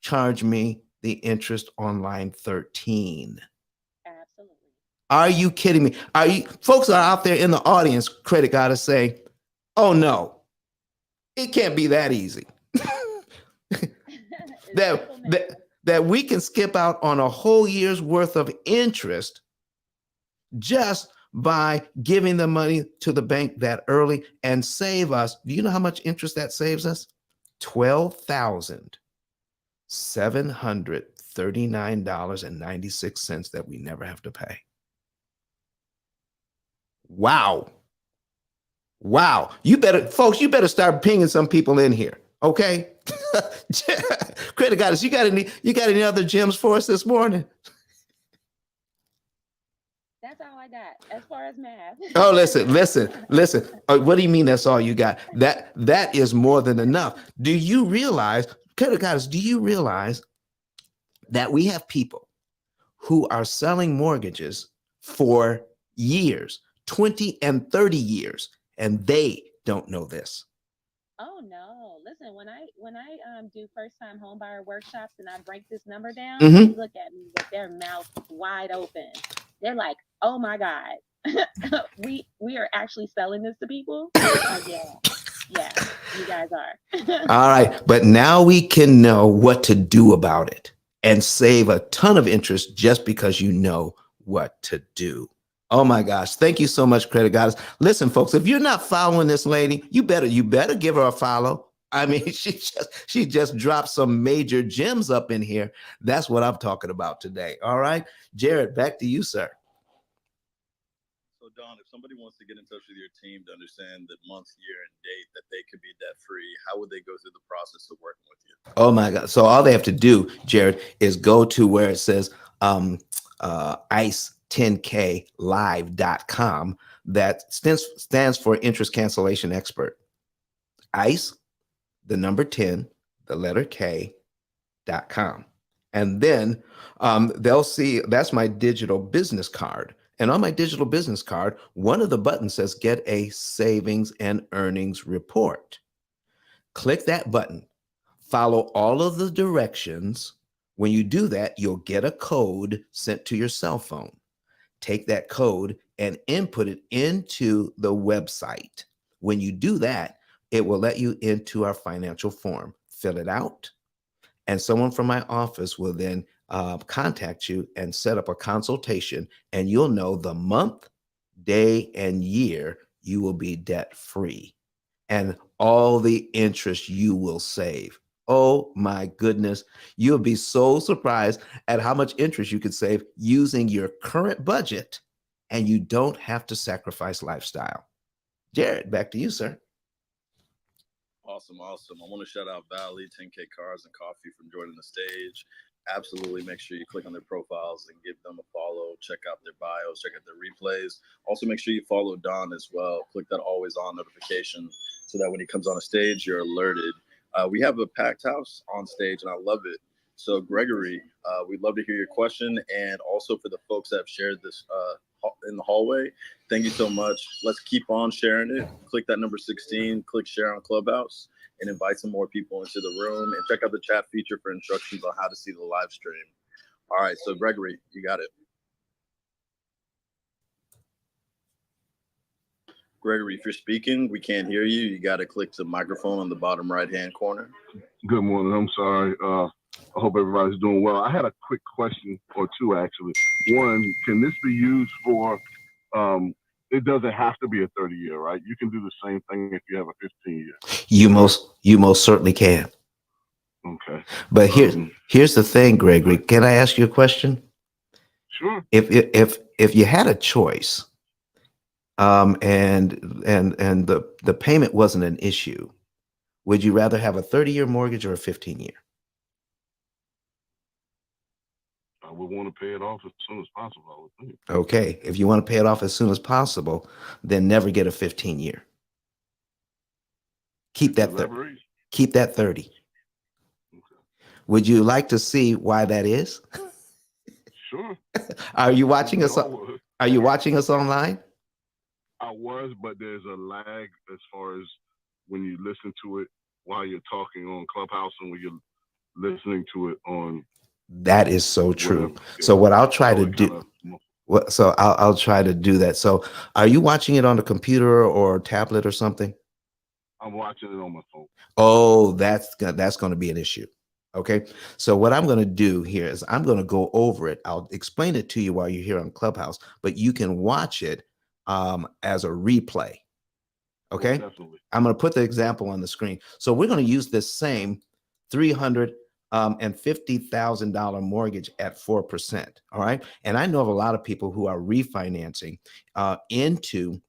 charge me the interest on line 13. Absolutely. Are you kidding me? Are you folks are out there in the audience, Credit Gotta say, oh no, it can't be that easy. that we can skip out on a whole year's worth of interest just by giving the money to the bank that early and save us. Do you know how much interest that saves us? $12,739.96 that we never have to pay. Wow. Wow. You better start pinging some people in here. Okay. Credit Goddess, you got any other gems for us this morning? That's all I got as far as math. Oh, listen. What do you mean that's all you got? That is more than enough. Do you realize, Credit Goddess, do you realize that we have people who are selling mortgages for years, 20 and 30 years, and they don't know this? Oh no! Listen, when I do first time home buyer workshops and I break this number down, Mhm. they look at me with their mouth wide open. They're like, "Oh my God, we are actually selling this to people." Like, yeah, you guys are. All right, but now we can know what to do about it and save a ton of interest just because you know what to do. Oh my gosh. Thank you so much, Credit Goddess. Listen, folks, if you're not following this lady, you better give her a follow. I mean, she just dropped some major gems up in here. That's what I'm talking about today. All right. Jared, back to you, sir. So Don, if somebody wants to get in touch with your team to understand the month, year, and date that they could be debt free, how would they go through the process of working with you? Oh my God. So all they have to do, Jared, is go to where it says ICE10KLive.com. That stands for Interest Cancellation Expert. ICE, the number 10, the letter K.com. And then they'll see that's my digital business card. And on my digital business card, one of the buttons says get a savings and earnings report. Click that button. Follow all of the directions. When you do that, you'll get a code sent to your cell phone. Take that code and input it into the website. When you do that, it will let you into our financial form. Fill it out, and someone from my office will then contact you and set up a consultation, and you'll know the month, day, and year you will be debt free and all the interest you will save. Oh my goodness. You'll be so surprised at how much interest you could save using your current budget, and you don't have to sacrifice lifestyle. Jared, back to you, sir. Awesome. I want to shout out Valley, 10K Cars and Coffee from joining the stage. Absolutely make sure you click on their profiles and give them a follow. Check out their bios, check out their replays. Also make sure you follow Don as well. Click that always on notification so that when he comes on a stage, you're alerted. We have a packed house on stage and I love it. So Gregory, we'd love to hear your question. And also for the folks that have shared this in the hallway, thank you so much. Let's keep on sharing it. Click that number 16, click share on Clubhouse, and invite some more people into the room. And check out the chat feature for instructions on how to see the live stream. All right, so Gregory, you got it. Gregory, if you're speaking, we can't hear you. You got to click the microphone on the bottom right-hand corner. Good morning. I'm sorry. I hope everybody's doing well. I had a quick question or two, actually. One, can this be used for, it doesn't have to be a 30-year, right? You can do the same thing if you have a 15-year. You most certainly can. Okay. But here's the thing, Gregory. Can I ask you a question? Sure. If you had a choice, and the payment wasn't an issue, would you rather have a 30-year mortgage or a 15-year? I would want to pay it off as soon as possible, I would think. Okay, if you want to pay it off as soon as possible, then never get a 15-year. Keep that keep that 30. Okay. Would you like to see why that is? Sure. Are you watching us? No, Are you watching us online? I was, but there's a lag as far as when you listen to it while you're talking on Clubhouse and when you're listening to it on. That is so true. Whatever. Yeah. So what I'll try So to do, so I'll try to do that. So are you watching it on a computer or tablet or something? I'm watching it on my phone. Oh, that's going to be an issue. Okay. So what I'm going to do here is I'm going to go over it. I'll explain it to you while you're here on Clubhouse, but you can watch it as a replay. Okay. Oh, definitely. I'm going to put the example on the screen. So we're going to use this same $350,000 mortgage at 4%. All right. And I know of a lot of people who are refinancing into,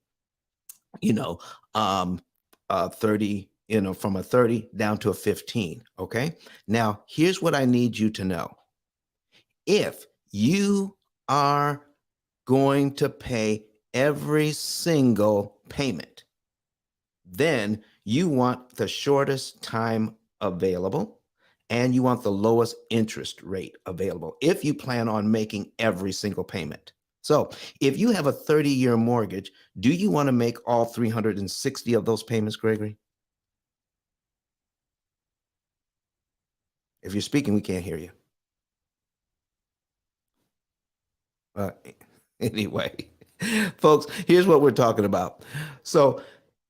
30, from a 30 down to a 15. Okay. Now, here's what I need you to know. If you are going to pay every single payment, then you want the shortest time available and you want the lowest interest rate available if you plan on making every single payment. So if you have a 30-year mortgage, do you want to make all 360 of those payments, Gregory? If you're speaking, we can't hear you. Anyway, folks, here's what we're talking about. So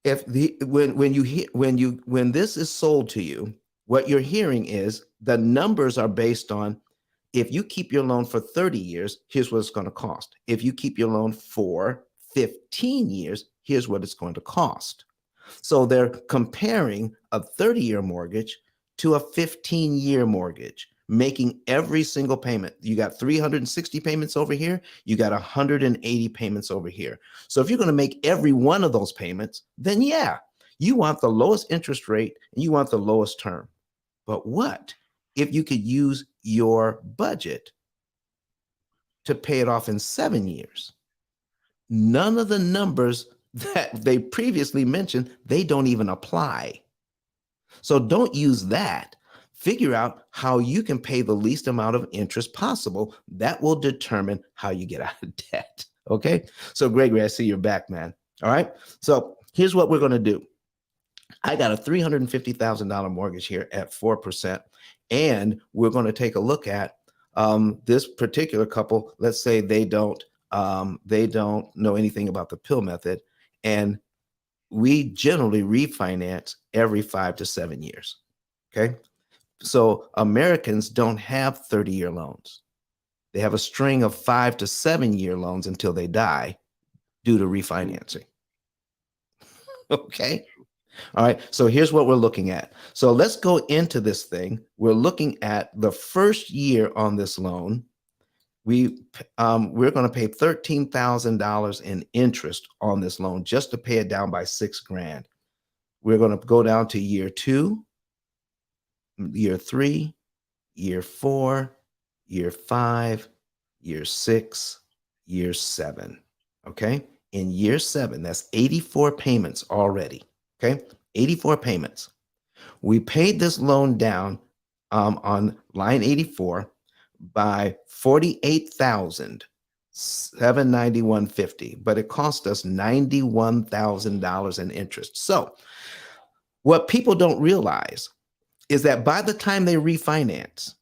if when this is sold to you, what you're hearing is the numbers are based on, if you keep your loan for 30 years, here's what it's going to cost. If you keep your loan for 15 years, here's what it's going to cost. So they're comparing a 30-year mortgage to a 15-year mortgage, making every single payment. You got 360 payments over here, you got 180 payments over here. So if you're going to make every one of those payments, then yeah, you want the lowest interest rate and you want the lowest term. But what if you could use your budget to pay it off in 7 years? None of the numbers that they previously mentioned, they don't even apply. So don't use that. Figure out how you can pay the least amount of interest possible. That will determine how you get out of debt. Okay. So Gregory, I see you're back, man. All right. So here's what we're going to do. I got a $350,000 mortgage here at 4%. And we're going to take a look at this particular couple. Let's say they don't know anything about the P.I.L.L method. And we generally refinance every 5 to 7 years. Okay. So Americans don't have 30-year loans. They have a string of 5 to 7 year loans until they die due to refinancing. Okay. All right. So here's what we're looking at. So let's go into this thing. We're looking at the first year on this loan. We're going to pay $13,000 in interest on this loan just to pay it down by $6,000. We're going to go down to year 2, year 3, year 4, year 5, year 6, year 7. Okay. In year 7, that's 84 payments already. Okay. 84 payments. We paid this loan down on line 84 by $48,791.50, but it cost us $91,000 in interest. So what people don't realize is that by the time they refinance,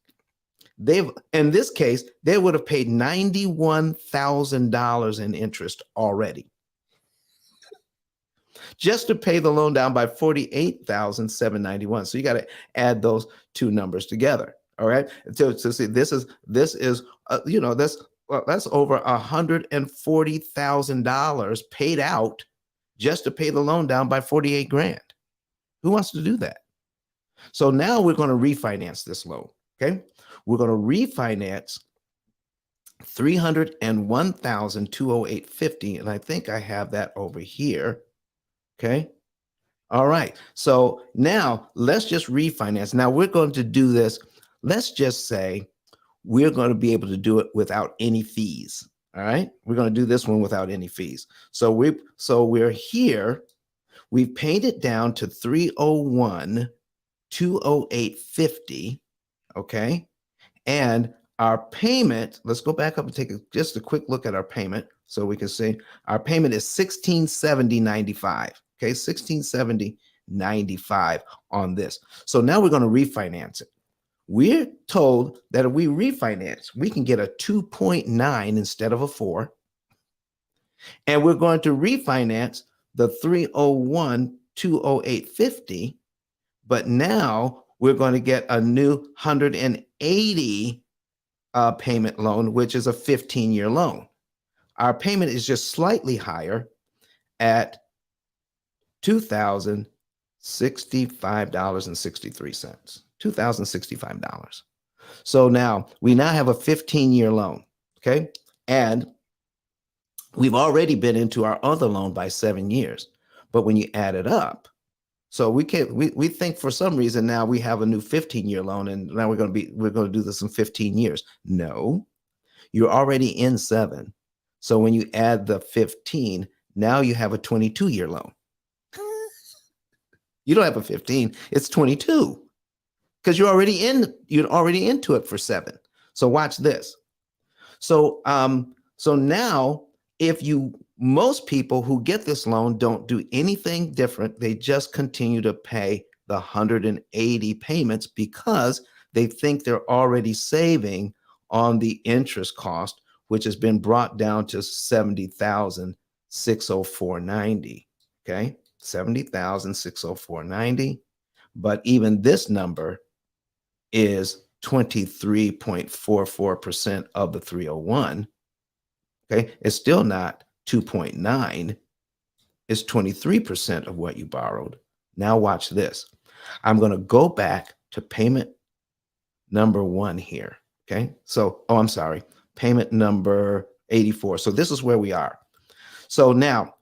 in this case, they would have paid $91,000 in interest already just to pay the loan down by $48,791. So you got to add those two numbers together. All right. So see, this is that's over $140,000 paid out just to pay the loan down by $48,000. Who wants to do that? So now we're going to refinance this loan. Okay. We're going to refinance 301,208.50. And I think I have that over here. Okay. All right. So now let's just refinance. Now we're going to do this. Let's just say we're going to be able to do it without any fees. All right. We're going to do this one without any fees. So we're here. We've paid it down to 301, 208.50. Okay. And our payment, let's go back up and take just a quick look at our payment so we can see our payment is 1670.95. Okay, 1670.95 on this. So now we're going to refinance it. We're told that if we refinance, we can get a 2.9 instead of a 4. And we're going to refinance the 301, 208.50. But now we're going to get a new 180 payment loan, which is a 15-year loan. Our payment is just slightly higher at $2,065.63. $2,065. So now we have a 15-year loan. Okay. And we've already been into our other loan by 7 years. But when you add it up, so we think for some reason now we have a new 15-year loan and now we're going to do this in 15 years. No, you're already in 7. So when you add the 15, now you have a 22-year loan. You don't have a 15, it's 22 because you're already into it for 7. So watch this. So now most people who get this loan don't do anything different. They just continue to pay the 180 payments because they think they're already saving on the interest cost, which has been brought down to $70,604.90. Okay, $70,604.90. But even this number is 23.44% of the 301. Okay, it's still not 2.9. It's 23% of what you borrowed. Now watch this. I'm going to go back to payment number 1 here. Okay, so, I'm sorry, payment number 84. So this is where we are. So now,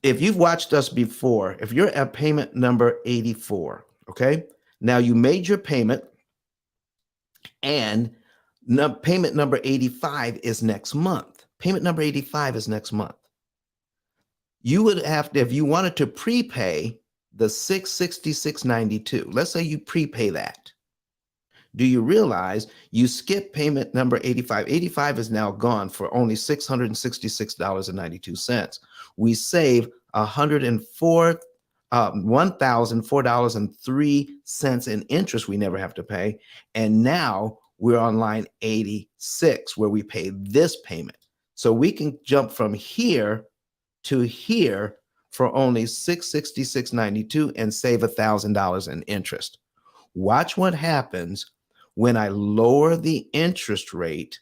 if you've watched us before, if you're at payment number 84, okay, now you made your payment and payment number 85 is next month. Payment number 85 is next month. You would have to, if you wanted to prepay the 666.92, let's say you prepay that. Do you realize you skip payment number 85? 85 is now gone for only $666.92. We save $1,004.03 in interest we never have to pay. And now we're on line 86 where we pay this payment. So we can jump from here to here for only $666.92 and save $1,000 in interest. Watch what happens when I lower the interest rate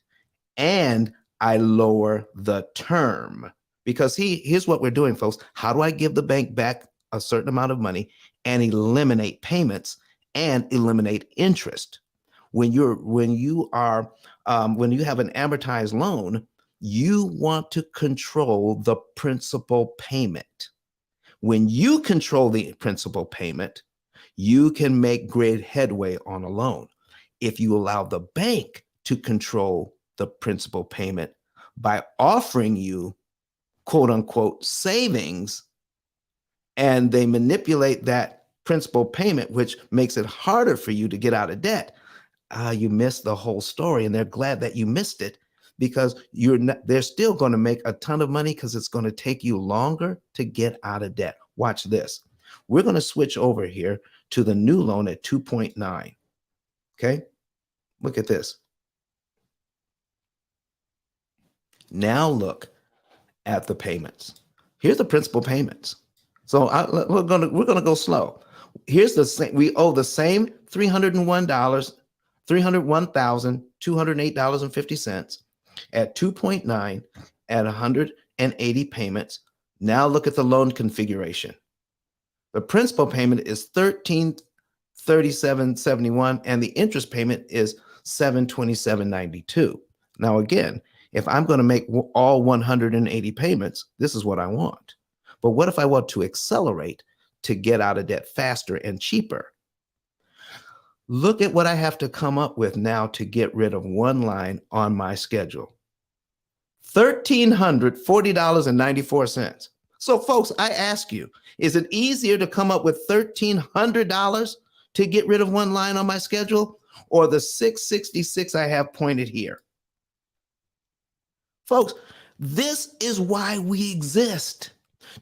and I lower the term. Because here's what we're doing, folks. How do I give the bank back a certain amount of money and eliminate payments and eliminate interest? When you have an amortized loan, you want to control the principal payment. When you control the principal payment, you can make great headway on a loan. If you allow the bank to control the principal payment by offering you quote unquote savings, and they manipulate that principal payment, which makes it harder for you to get out of debt, you missed the whole story. And they're glad that you missed it because they're still going to make a ton of money because it's going to take you longer to get out of debt. Watch this. We're going to switch over here to the new loan at 2.9. Okay, look at this. Now look at the payments. Here's the principal payments. So we're gonna go slow. Here's the same. We owe the same $301,208.50 at 2.9 at 180 payments. Now look at the loan configuration. The principal payment is $1,337.71, and the interest payment is $727.92. Now, again, if I'm going to make all 180 payments, this is what I want. But what if I want to accelerate to get out of debt faster and cheaper? Look at what I have to come up with now to get rid of one line on my schedule. $1,340.94. So, folks, I ask you, is it easier to come up with $1,300 to get rid of one line on my schedule, or the $666 I have pointed here? Folks, this is why we exist,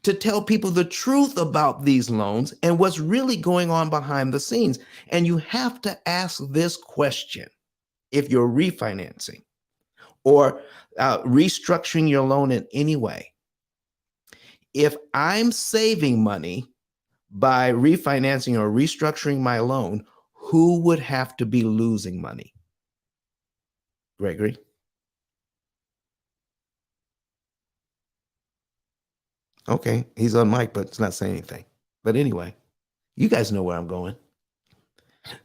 to tell people the truth about these loans and what's really going on behind the scenes. And you have to ask this question if you're refinancing or restructuring your loan in any way. If I'm saving money by refinancing or restructuring my loan, who would have to be losing money? Gregory? Okay, he's on mic, but it's not saying anything. But anyway, you guys know where I'm going.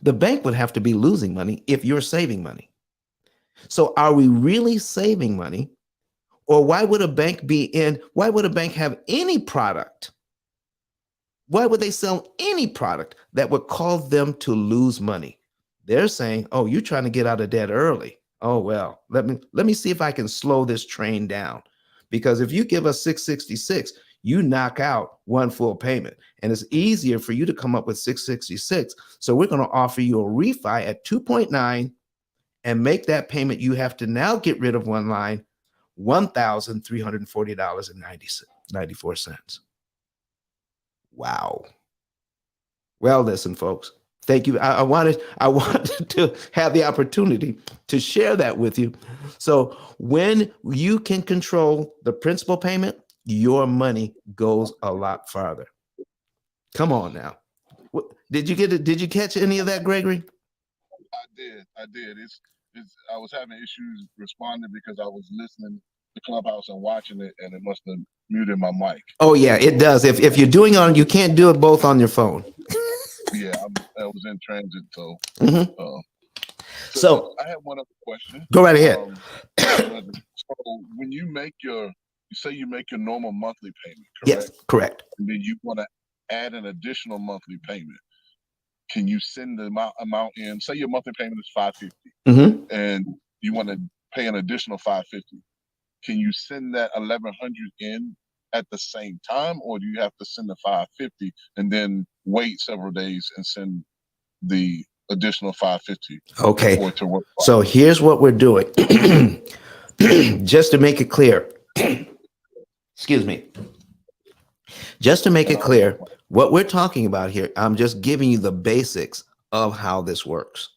The bank would have to be losing money if you're saving money. So are we really saving money? Or why would a bank have any product? Why would they sell any product that would cause them to lose money? They're saying, oh, you're trying to get out of debt early. Oh, well, let me see if I can slow this train down. Because if you give us 666, you knock out one full payment. And it's easier for you to come up with 666. So we're going to offer you a refi at 2.9 and make that payment. You have to now get rid of one line, $1,340.94. Wow. Well, listen, folks. Thank you. I wanted to have the opportunity to share that with you. So when you can control the principal payment, your money goes a lot farther. Come on now. Did you get it? Did you catch any of that, Gregory? I did. I was having issues responding because I was listening to Clubhouse and watching it, and it must have muted my mic. Oh yeah, it does. If you're doing it you can't do it both on your phone. Yeah, I was in transit, so. So I have one other question. Go right ahead. So when you say you make your normal monthly payment, correct? Yes, correct. And then you want to add an additional monthly payment. Can you send the amount in? Say your monthly payment is $550, and you want to pay an additional $550. Can you send that $1,100 in at the same time, or do you have to send the $550 and then wait several days and send the additional $550? Okay. So here's what we're doing. Just to make it clear. Excuse me. Just to make it clear, what we're talking about here, I'm just giving you the basics of how this works.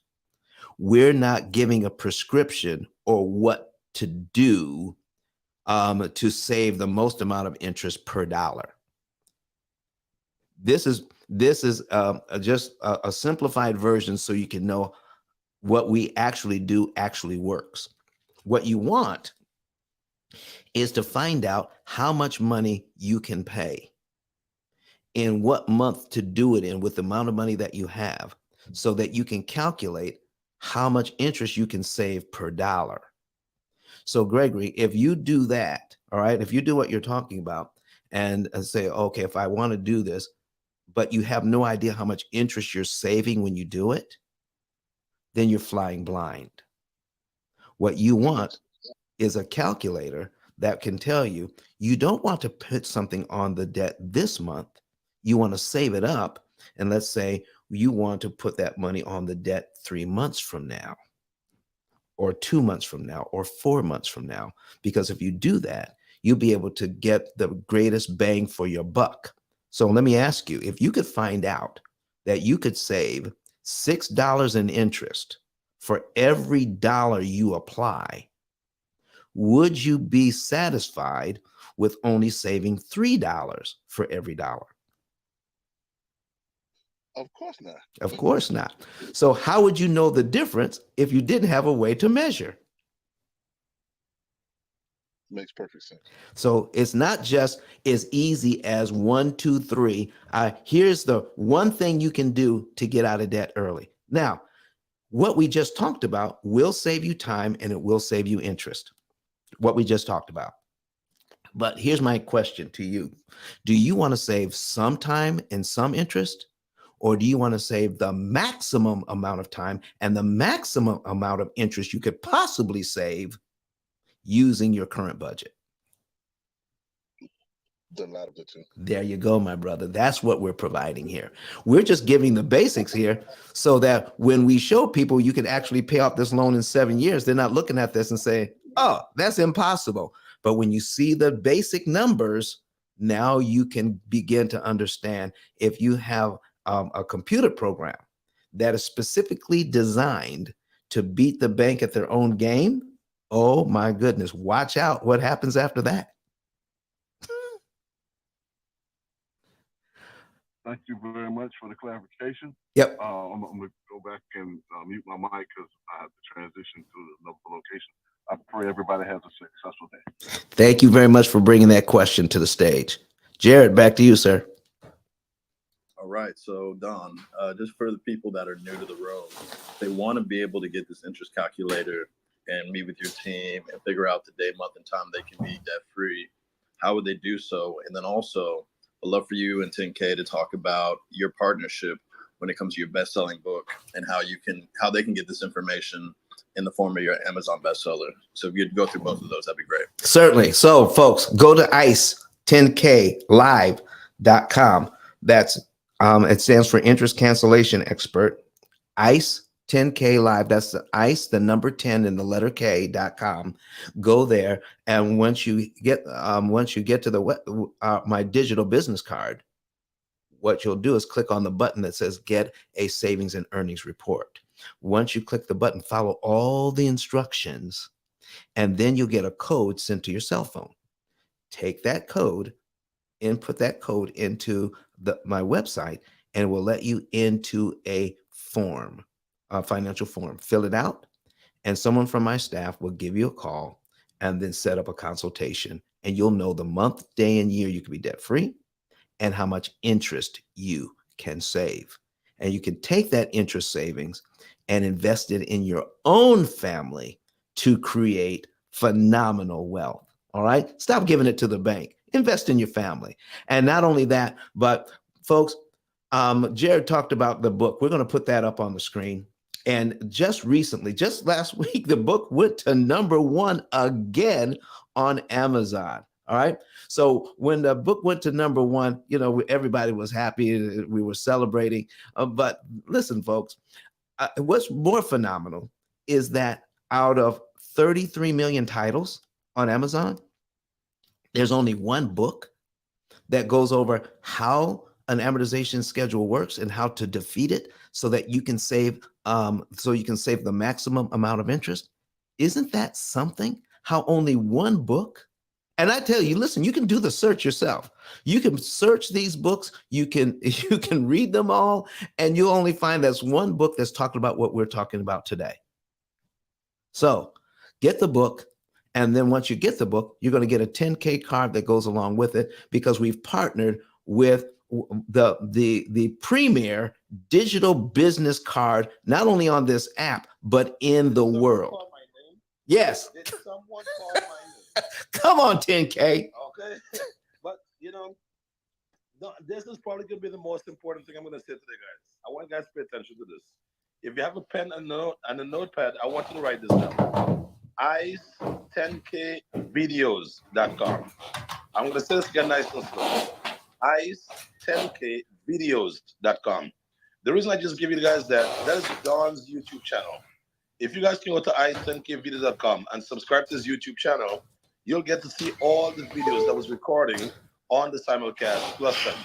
We're not giving a prescription or what to do to save the most amount of interest per dollar. This is just a simplified version so you can know what we actually do actually works. What you want is to find out how much money you can pay, in what month to do it in with the amount of money that you have, so that you can calculate how much interest you can save per dollar. So Gregory, if you do that, all right, if you do what you're talking about and say, okay, if I want to do this, but you have no idea how much interest you're saving when you do it, then you're flying blind. What you want is a calculator that can tell you, you don't want to put something on the debt this month. You want to save it up. And let's say you want to put that money on the debt 3 months from now, or 2 months from now, or 4 months from now. Because if you do that, you'll be able to get the greatest bang for your buck. So let me ask you, if you could find out that you could save $6 in interest for every dollar you apply, would you be satisfied with only saving $3 for every dollar? Of course not. Of course not. So how would you know the difference if you didn't have a way to measure? Makes perfect sense. So it's not just as easy as 1, 2, 3. Here's the one thing you can do to get out of debt early. Now, what we just talked about will save you time and it will save you interest. What we just talked about. But here's my question to you. Do you want to save some time and some interest? Or do you want to save the maximum amount of time and the maximum amount of interest you could possibly save using your current budget? The latter of the two. There you go, my brother. That's what we're providing here. We're just giving the basics here so that when we show people you can actually pay off this loan in 7 years, they're not looking at this and say, oh, that's impossible. But when you see the basic numbers, now you can begin to understand if you have a computer program that is specifically designed to beat the bank at their own game. Oh my goodness, watch out what happens after that. Thank you very much for the clarification. Yep. I'm going to go back and mute my mic because I have to transition to another location. I pray everybody has a successful day. Thank you very much for bringing that question to the stage. Jared, back to you, sir. All right. So, Don, just for the people that are new to the room, they want to be able to get this interest calculator and meet with your team and figure out the day, month, and time they can be debt-free. How would they do so? And then also, I'd love for you and 10K to talk about your partnership when it comes to your best-selling book and how they can get this information in the form of your Amazon bestseller. So if you'd go through both of those, that'd be great. Certainly. So folks, go to ICE10KLive.com. That's it stands for Interest Cancellation Expert. ICE10K Live. That's the ICE, the number 10 and the letter K.com. Go there, and once you get to the my digital business card, what you'll do is click on the button that says Get a Savings and Earnings Report. Once you click the button, follow all the instructions, and then you'll get a code sent to your cell phone. Take that code, input that code into my website, and it will let you into a form, a financial form. Fill it out, and someone from my staff will give you a call and then set up a consultation, and you'll know the month, day, and year you can be debt-free and how much interest you can save. And you can take that interest savings and invest it in your own family to create phenomenal wealth. All right. Stop giving it to the bank. Invest in your family. And not only that, but folks, Jared talked about the book. We're going to put that up on the screen. And just recently, just last week, the book went to #1 again on Amazon. All right. So when the book went to #1, everybody was happy. We were celebrating. But listen, folks, what's more phenomenal is that out of 33 million titles on Amazon, there's only one book that goes over how an amortization schedule works and how to defeat it so that you can save the maximum amount of interest. Isn't that something? How only one book? And I tell you, listen, you can do the search yourself. You can search these books. You can read them all, and you'll only find that's one book that's talking about what we're talking about today. So get the book. And then once you get the book, you're going to get a 10K card that goes along with it, because we've partnered with the premier digital business card, not only on this app, but in the world. Yes. Did someone call my name? Come on, 10K. Okay. But, this is probably going to be the most important thing I'm going to say today, guys. I want you guys to pay attention to this. If you have a pen and a notepad, I want you to write this down. ICE10KVideos.com. I'm going to say this again nice and slow. ICE10KVideos.com. The reason I just give you guys that is Don's YouTube channel. If you guys can go to ICE10KVideos.com and subscribe to his YouTube channel, you'll get to see all the videos that was recording on the simulcast plus them.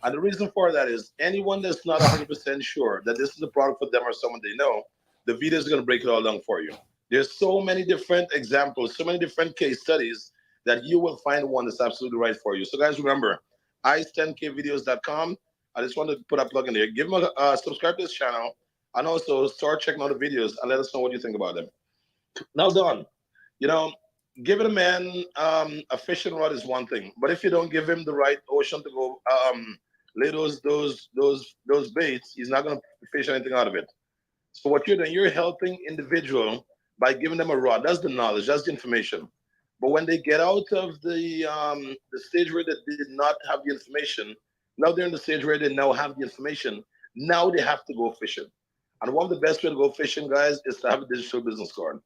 And the reason for that is anyone that's not 100% sure that this is a product for them or someone they know, the video is going to break it all down for you. There's so many different examples, so many different case studies that you will find one that's absolutely right for you. So guys, remember, ICE10KVideos.com. I just want to put a plug in there. Give them a subscribe to this channel, and also start checking out the videos and let us know what you think about them. Now, Don, giving a man a fishing rod is one thing, but if you don't give him the right ocean to go lay those baits, he's not going to fish anything out of it. So what you're doing, you're helping individual by giving them a rod. That's the knowledge, that's the information. But when they get out of the stage where they did not have the information, now they're in the stage where they now have the information. Now they have to go fishing. And one of the best way to go fishing, guys, is to have a digital business card.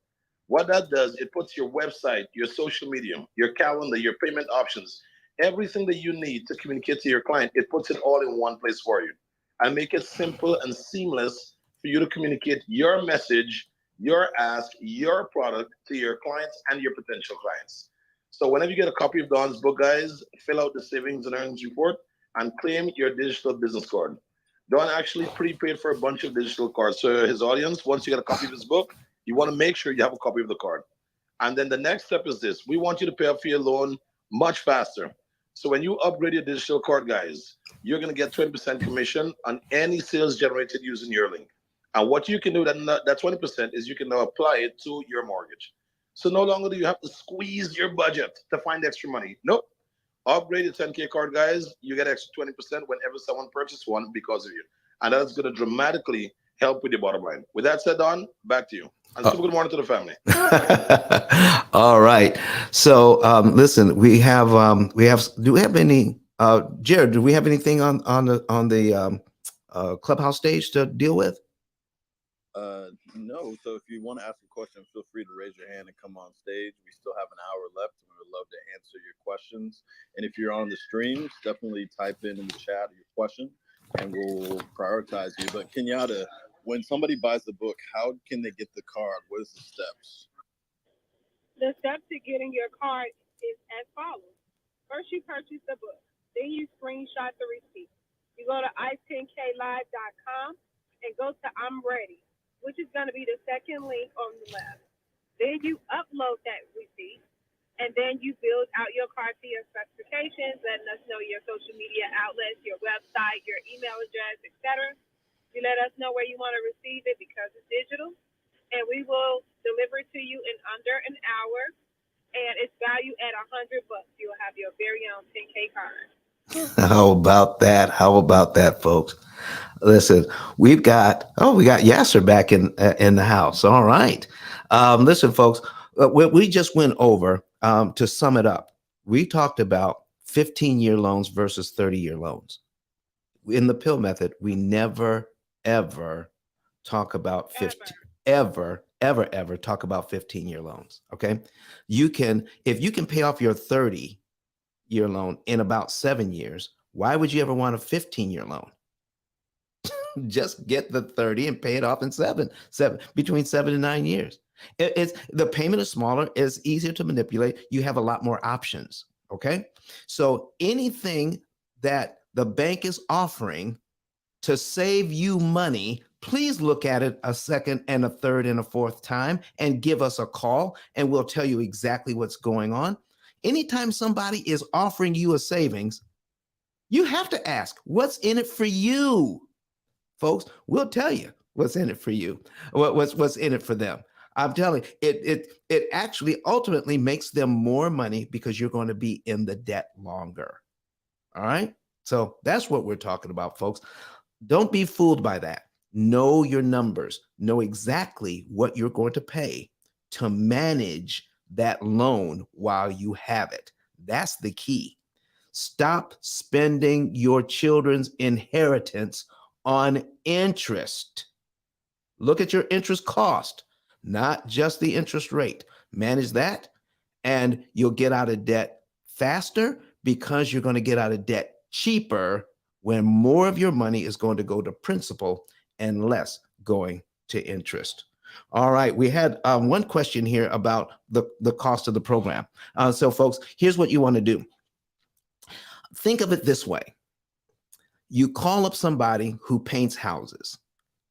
What that does, it puts your website, your social media, your calendar, your payment options, everything that you need to communicate to your client, it puts it all in one place for you and make it simple and seamless for you to communicate your message, your ask, your product to your clients and your potential clients. So whenever you get a copy of Don's book, guys, fill out the savings and earnings report and claim your digital business card. Don actually prepaid for a bunch of digital cards. So his audience, once you get a copy of his book, you want to make sure you have a copy of the card. And then the next step is this. We want you to pay off your loan much faster. So when you upgrade your digital card, guys, you're going to get 20% commission on any sales generated using your link. And what you can do, that 20% is you can now apply it to your mortgage. So no longer do you have to squeeze your budget to find extra money. Nope. Upgrade your 10K card, guys. You get extra 20% whenever someone purchases one because of you. And that's going to dramatically help with your bottom line. With that said, Don, back to you. And super good morning to the family. All right. So listen, do we have any Jared, do we have anything on the clubhouse stage to deal with? No. So if you want to ask a question, feel free to raise your hand and come on stage. We still have an hour left, and we would love to answer your questions. And if you're on the streams, definitely type in the chat your question, and we'll prioritize you. But Kenyatta, when somebody buys the book, how can they get the card? What is the steps? The steps to getting your card is as follows. First, you purchase the book. Then you screenshot the receipt. You go to i10klive.com and go to I'm Ready, which is going to be the second link on the left. Then you upload that receipt, and then you build out your card to your specifications, letting us know your social media outlets, your website, your email address, etc. You let us know where you want to receive it because it's digital, and we will deliver it to you in under an hour, and it's valued at $100. You'll have your very own 10K card. How about that? How about that, folks? Listen, we got Yasser back in the house. All right. Listen, folks, we just went over, to sum it up, we talked about 15-year loans versus 30-year loans. In the P.I.L.L method, we never, ever talk about 15, ever talk about 15-year loans. Okay. If you can pay off your 30-year loan in about 7 years, why would you ever want a 15-year loan? Just get the 30 and pay it off in between 7 and 9 years. It's the payment is smaller, it's easier to manipulate. You have a lot more options. Okay. So anything that the bank is offering to save you money, please look at it a second and a third and a fourth time and give us a call, and we'll tell you exactly what's going on. Anytime somebody is offering you a savings, you have to ask, what's in it for you? Folks, we'll tell you what's in it for you, what's in it for them. I'm telling you, it actually ultimately makes them more money because you're going to be in the debt longer. All right. So that's what we're talking about, folks. Don't be fooled by that. Know your numbers. Know exactly what you're going to pay to manage that loan while you have it. That's the key. Stop spending your children's inheritance on interest. Look at your interest cost, not just the interest rate. Manage that, and you'll get out of debt faster because you're going to get out of debt cheaper when more of your money is going to go to principal and less going to interest. All right, we had one question here about the cost of the program. So folks, here's what you want to do. Think of it this way. You call up somebody who paints houses,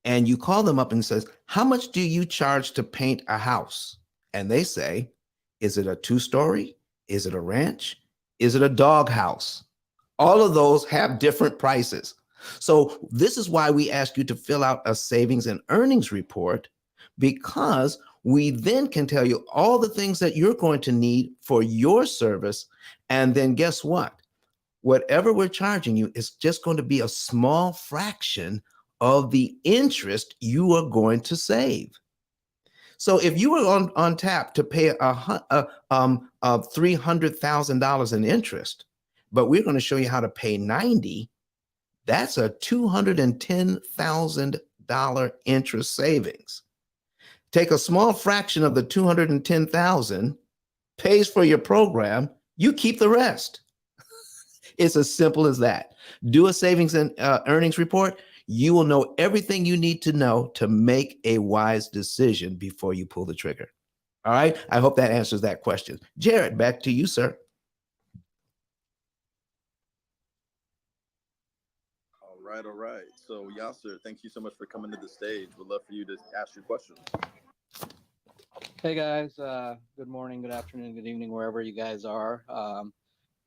and you call them up and says, how much do you charge to paint a house? And they say, is it a 2-story? Is it a ranch? Is it a dog house? All of those have different prices. So this is why we ask you to fill out a savings and earnings report, because We then can tell you all the things that you're going to need for your service. And then guess what? Whatever we're charging you is just going to be a small fraction of the interest you are going to save. So if you were on tap to pay $300,000 in interest, but we're going to show you how to pay 90, that's a $210,000 interest savings. Take a small fraction of the 210,000, pays for your program, you keep the rest. It's as simple as that. Do a savings and earnings report. You will know everything you need to know to make a wise decision before you pull the trigger. All right. I hope that answers that question. Jared, back to you, sir. All right. So Yasser, thank you so much for coming to the stage. We'd love for you to ask your questions. Hey guys, good morning, good afternoon, good evening, wherever you guys are.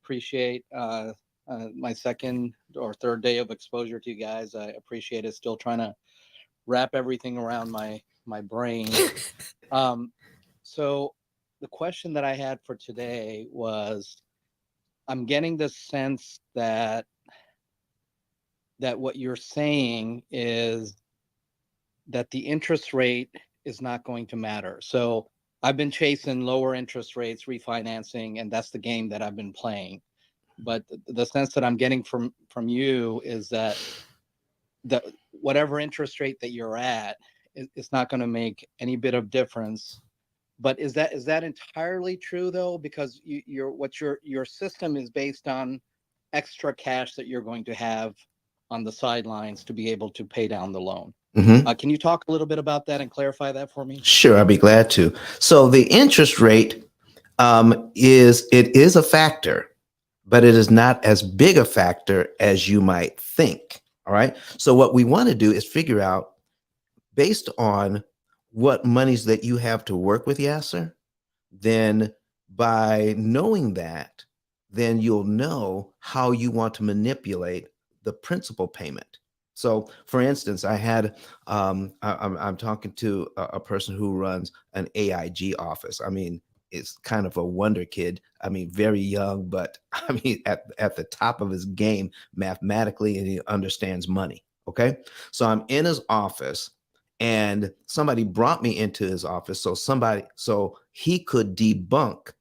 Appreciate my second or third day of exposure to you guys. I appreciate it. Still trying to wrap everything around my brain. So the question that I had for today was, I'm getting the sense that what you're saying is that the interest rate is not going to matter. So I've been chasing lower interest rates, refinancing, and that's the game that I've been playing. But the sense that I'm getting from you is that whatever interest rate that you're at, it's not going to make any bit of difference. But is that entirely true though? Because your system is based on extra cash that you're going to have on the sidelines to be able to pay down the loan. Mm-hmm. Can you talk a little bit about that and clarify that for me? Sure, I'd be glad to. So the interest rate is a factor, but it is not as big a factor as you might think. All right. So what we want to do is figure out, based on what monies that you have to work with, Yasser, then by knowing that, then you'll know how you want to manipulate the principal payment. So for instance, I'm talking to a person who runs an AIG office. I mean, it's kind of a wonder kid. I mean, very young, but I mean, at the top of his game mathematically, and he understands money. Okay. So I'm in his office, and somebody brought me into his office so he could debunk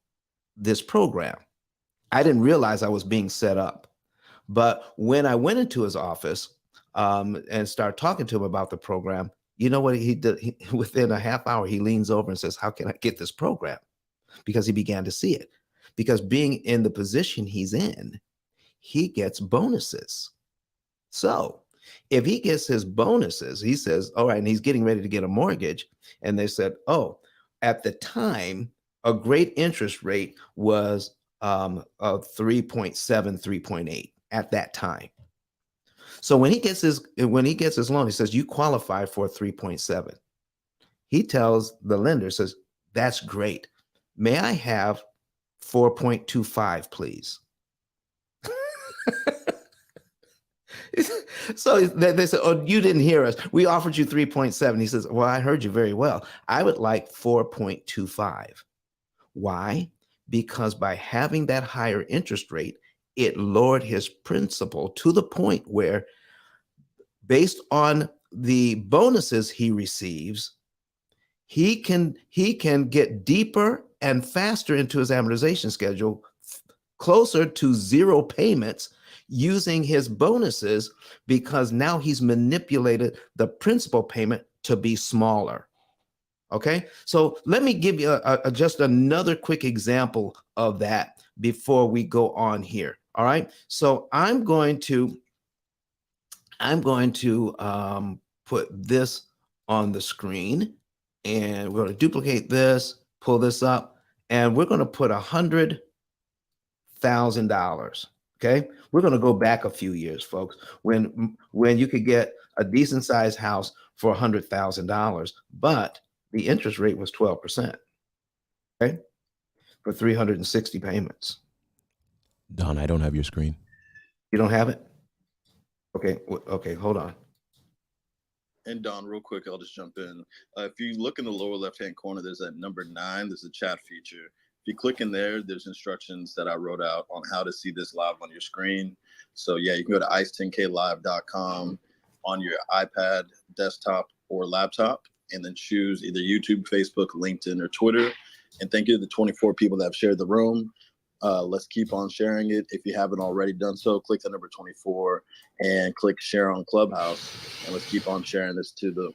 this program. I didn't realize I was being set up. But when I went into his office and started talking to him about the program, you know what he did? Within a half hour, he leans over and says, "How can I get this program?" Because he began to see it. Because being in the position he's in, he gets bonuses. So if he gets his bonuses, he says, all right, and he's getting ready to get a mortgage. And they said, oh, at the time, a great interest rate was of 3.7, 3.8 at that time. So when he gets his loan, he says, you qualify for 3.7. He tells the lender, says, that's great. May I have 4.25, please? So they said, oh, you didn't hear us. We offered you 3.7. He says, well, I heard you very well. I would like 4.25. Why? Because by having that higher interest rate, it lowered his principal to the point where, based on the bonuses he receives, he can get deeper and faster into his amortization schedule, closer to zero payments, using his bonuses, because now he's manipulated the principal payment to be smaller. Okay, so let me give you just another quick example of that before we go on here. All right, so I'm going to put this on the screen, and we're going to duplicate this, pull this up, and we're going to put $100,000. Okay, we're going to go back a few years, folks, when you could get a decent sized house for $100,000, but the interest rate was 12%. Okay, for 360 payments. Don, I don't have your screen. You don't have it? Okay, okay, hold on. And Don, real quick, I'll just jump in. If you look in the lower left-hand corner, there's that number 9. There's a chat feature. If you click in there, there's instructions that I wrote out on how to see this live on your screen. So yeah, you can go to ice10klive.com on your iPad, desktop, or laptop, and then choose either YouTube, Facebook, LinkedIn, or Twitter. And thank you to the 24 people that have shared the room. Let's keep on sharing it. If you haven't already done so, click the number 24 and click share on Clubhouse, and let's keep on sharing this to the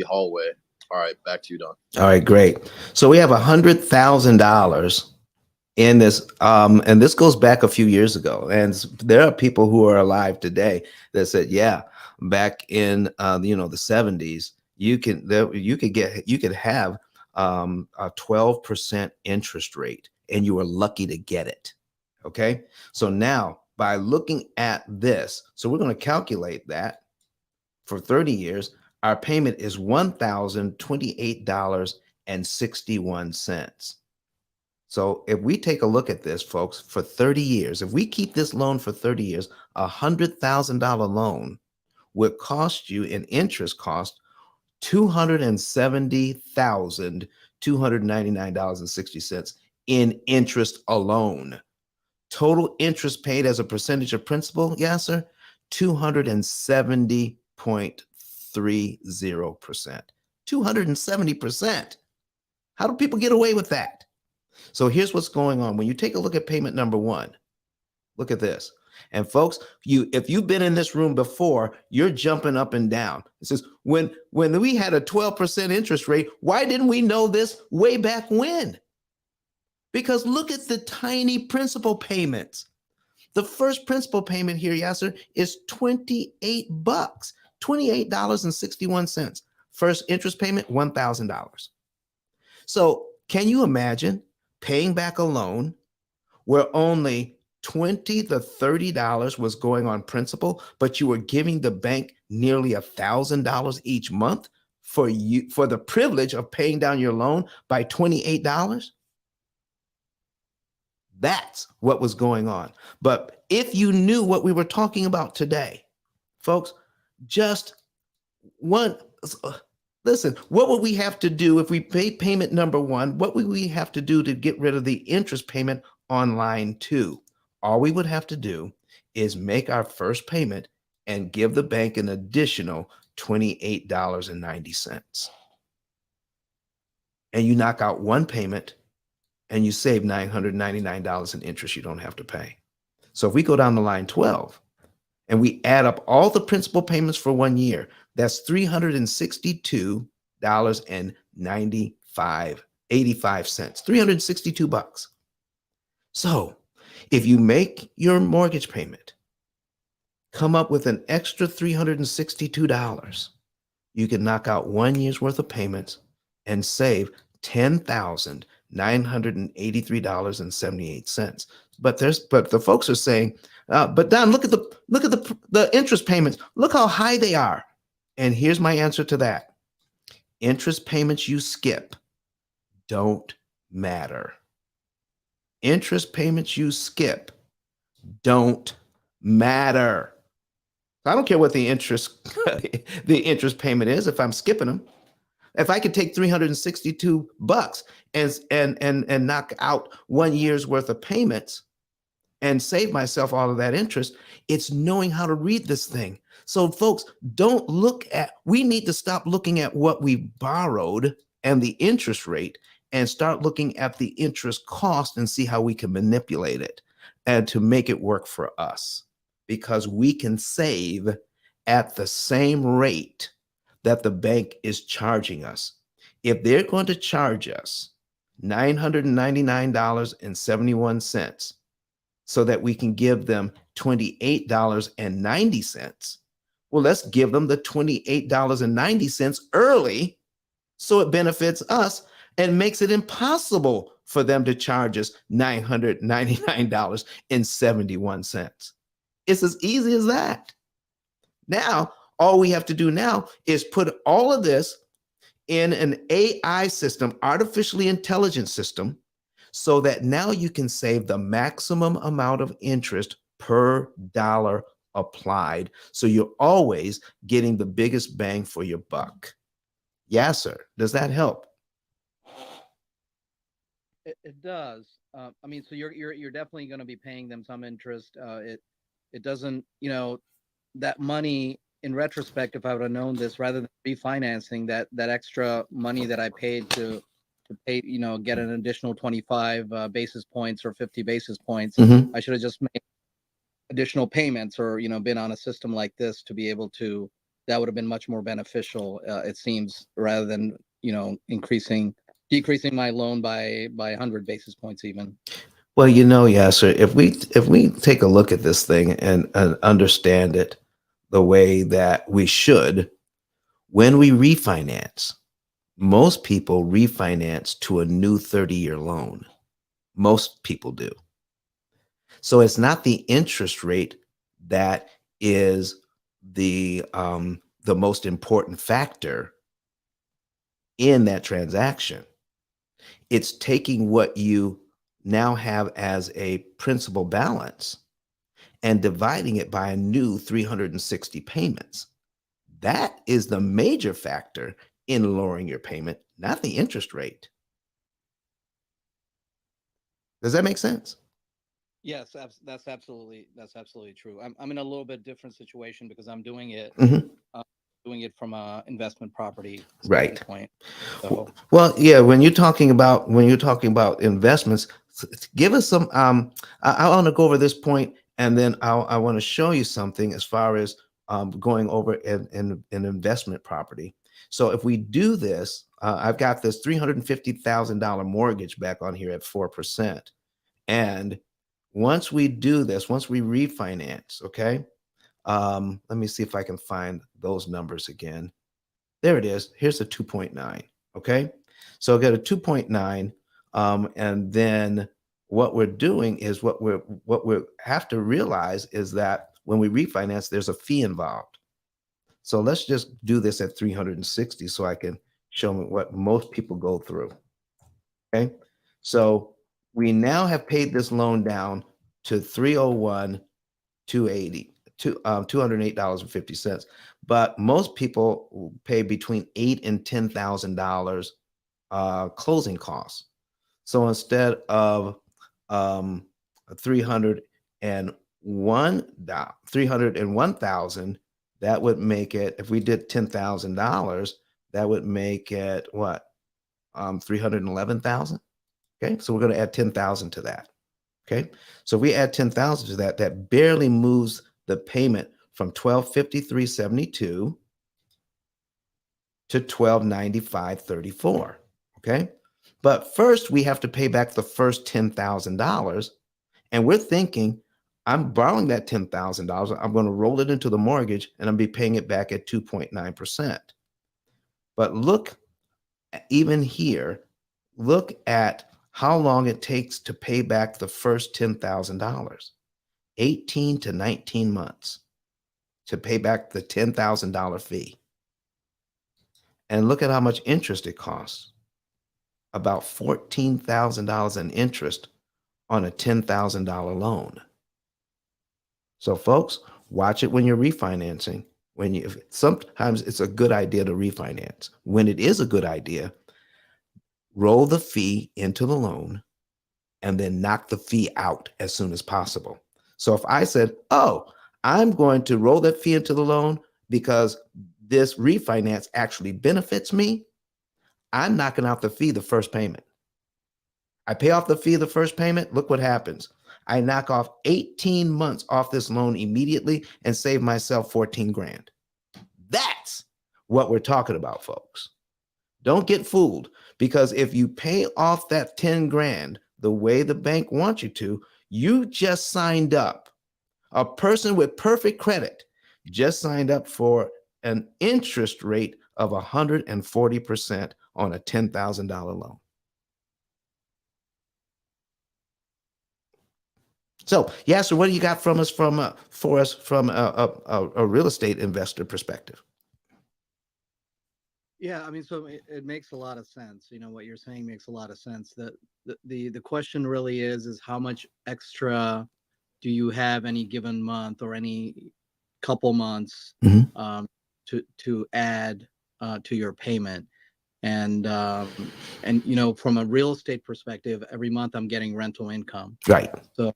hallway. All right, back to you, Don. All right, great. So we have $100,000 in this, and this goes back a few years ago. And there are people who are alive today that said, yeah, back in the 70s, you could have a 12% interest rate, and you were lucky to get it. Okay, so now by looking at this, so we're going to calculate that for 30 years, our payment is $1,028.61. So if we take a look at this, folks, for 30 years, if we keep this loan for 30 years, a $100,000 loan would cost you in interest cost $270,299.60 in interest alone. Total interest paid as a percentage of principal, Yasser, 270.30%. 270%. How do people get away with that? So here's what's going on. When you take a look at payment number 1, look at this. And folks, if you've been in this room before, you're jumping up and down. It says, when we had a 12% interest rate, why didn't we know this way back when? Because look at the tiny principal payments. The first principal payment here, Yasser, is $28, $28.61. First interest payment, $1,000. So can you imagine paying back a loan where only $20 to $30 was going on principal, but you were giving the bank nearly $1,000 each month for the privilege of paying down your loan by $28? That's what was going on. But if you knew what we were talking about today, folks, listen, what would we have to do if we pay payment number 1? What would we have to do to get rid of the interest payment on line 2? All we would have to do is make our first payment and give the bank an additional $28.90. And you knock out one payment and you save $999 in interest you don't have to pay. So if we go down to line 12 and we add up all the principal payments for 1 year, that's $362.85. $362. So if you make your mortgage payment come up with an extra $362, you can knock out 1 year's worth of payments and save $10,983.78. But the folks are saying, but Don, look at the interest payments. Look how high they are. And here's my answer to that. Interest payments you skip don't matter. Interest payments you skip don't matter. I don't care what the interest payment is if I'm skipping them. If I could take $362 and knock out 1 year's worth of payments and save myself all of that interest, it's knowing how to read this thing. So folks, we need to stop looking at what we borrowed and the interest rate and start looking at the interest cost and see how we can manipulate it and to make it work for us, because we can save at the same rate that the bank is charging us. If they're going to charge us $999.71 so that we can give them $28.90, well, let's give them the $28.90 early so it benefits us and makes it impossible for them to charge us $999.71. It's as easy as that. Now, all we have to do now is put all of this in an AI system, artificially intelligent system, so that now you can save the maximum amount of interest per dollar applied. So you're always getting the biggest bang for your buck. Yes, sir. Does that help? It does. I mean, so you're definitely going to be paying them some interest. It doesn't, that money in retrospect, if I would have known this, rather than refinancing that extra money that I paid to pay, get an additional 25 basis points or 50 basis points, I should have just made additional payments or, been on a system like this to be able to, that would have been much more beneficial, it seems, rather than, decreasing my loan by 100 basis points even. Well, Yasser, if we take a look at this thing and understand it the way that we should, when we refinance, most people refinance to a new 30-year loan. Most people do. So it's not the interest rate that is the most important factor in that transaction. It's taking what you now have as a principal balance and dividing it by a new 360 payments. That is the major factor in lowering your payment, not the interest rate. Does that make sense? Yes, that's absolutely true. I'm in a little bit different situation because I'm doing it from a investment property standpoint. So. Well, yeah, when you're talking about investments, give us some. I want to go over this point, and then I want to show you something as far as going over an investment property. So if we do this, I've got this $350,000 mortgage back on here at 4%, and once we do this, once we refinance, okay. Let me see if I can find those numbers again. There it is. Here's a 2.9. Okay. So I got a 2.9. And then what we're doing is what we have to realize is that when we refinance, there's a fee involved. So let's just do this at 360 so I can show me what most people go through. Okay. So we now have paid this loan down to 301, 280. $208.50. But most people pay between $8,000 and $10,000 closing costs. So instead of 301,000, that would make it, if we did $10,000, that would make it what? 311,000. Okay, so we're going to add 10,000 to that. Okay, so if we add 10,000 to that, that barely moves the payment from $1,253.72 to $1,295.34. Okay, but first we have to pay back the first $10,000, and we're thinking, I'm borrowing that $10,000. I'm going to roll it into the mortgage, and I'm be paying it back at 2.9%. But look, even here, look at how long it takes to pay back the first $10,000. 18 to 19 months to pay back the $10,000 fee. And look at how much interest it costs. About $14,000 in interest on a $10,000 loan. So folks, watch it when you're refinancing. Sometimes it's a good idea to refinance. When it is a good idea, roll the fee into the loan and then knock the fee out as soon as possible. So if I said, oh, I'm going to roll that fee into the loan because this refinance actually benefits me, I'm knocking out the fee the first payment. I pay off the fee the first payment. Look what happens. I knock off 18 months off this loan immediately and save myself 14 grand. That's what we're talking about, folks. Don't get fooled, because if you pay off that 10 grand the way the bank wants you to, you just signed up. A person with perfect credit just signed up for an interest rate of 140% on a $10,000 loan. So, yeah, so what do you got from us from a real estate investor perspective? Yeah, I mean, so it makes a lot of sense. What you're saying makes a lot of sense. The question really is how much extra do you have any given month or any couple months Mm-hmm. To add to your payment. And from a real estate perspective, every month I'm getting rental income. Right. So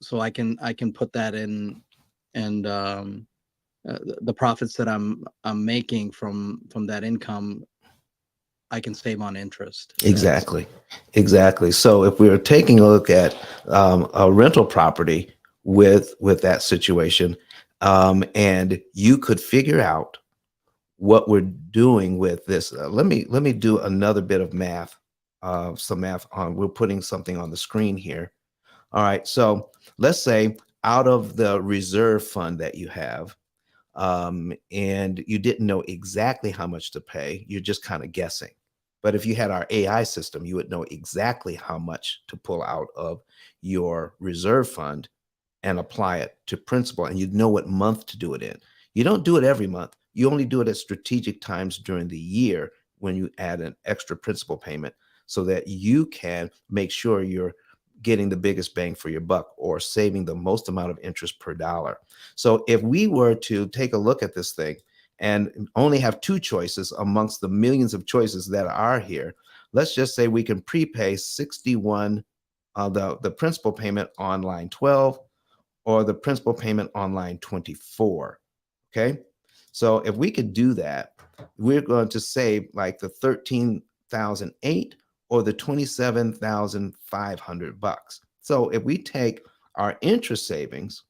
so I can put that in, and the profits that I'm making from that income, I can save on interest. Exactly. So if we were taking a look at a rental property with that situation, and you could figure out what we're doing with this. Let me do another bit of math. Some math on. We're putting something on the screen here. All right. So let's say out of the reserve fund that you have, and you didn't know exactly how much to pay, you're just kind of guessing. But if you had our AI system, you would know exactly how much to pull out of your reserve fund and apply it to principal, and you'd know what month to do it in. You don't do it every month. You only do it at strategic times during the year when you add an extra principal payment so that you can make sure you're getting the biggest bang for your buck or saving the most amount of interest per dollar. So if we were to take a look at this thing and only have two choices amongst the millions of choices that are here, let's just say we can prepay 61, the principal payment on line 12, or the principal payment on line 24. Okay. So if we could do that, we're going to save like the 13,008 or the 27,500 bucks. So if we take our interest savings,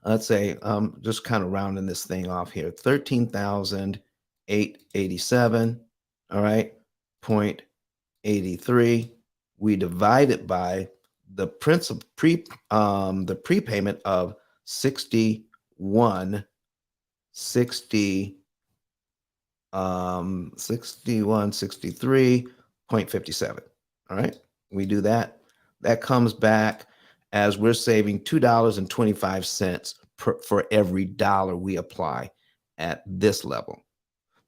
let's say, just kind of rounding this thing off here, 13,887, all right, 0.83. We divide it by the principal the prepayment of 61 63.57. All right, we do that. That comes back as we're saving $2.25 for every dollar we apply at this level.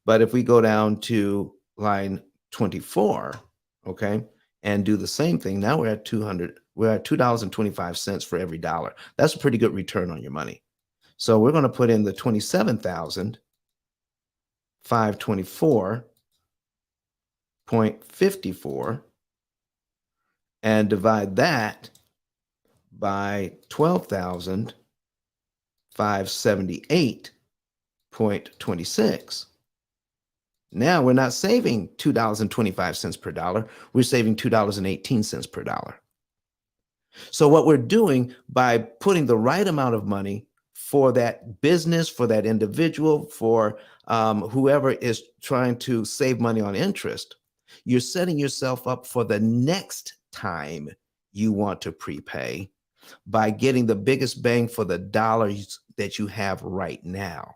But if we go down to line 24, okay, and do the same thing, now we're at $2.25 for every dollar. That's a pretty good return on your money. So we're going to put in the 27,524.54 and divide that by 12,578.26. Now we're not saving $2.25 per dollar. We're saving $2.18 per dollar. So what we're doing by putting the right amount of money for that business, for that individual, for whoever is trying to save money on interest, you're setting yourself up for the next time you want to prepay by getting the biggest bang for the dollars that you have right now.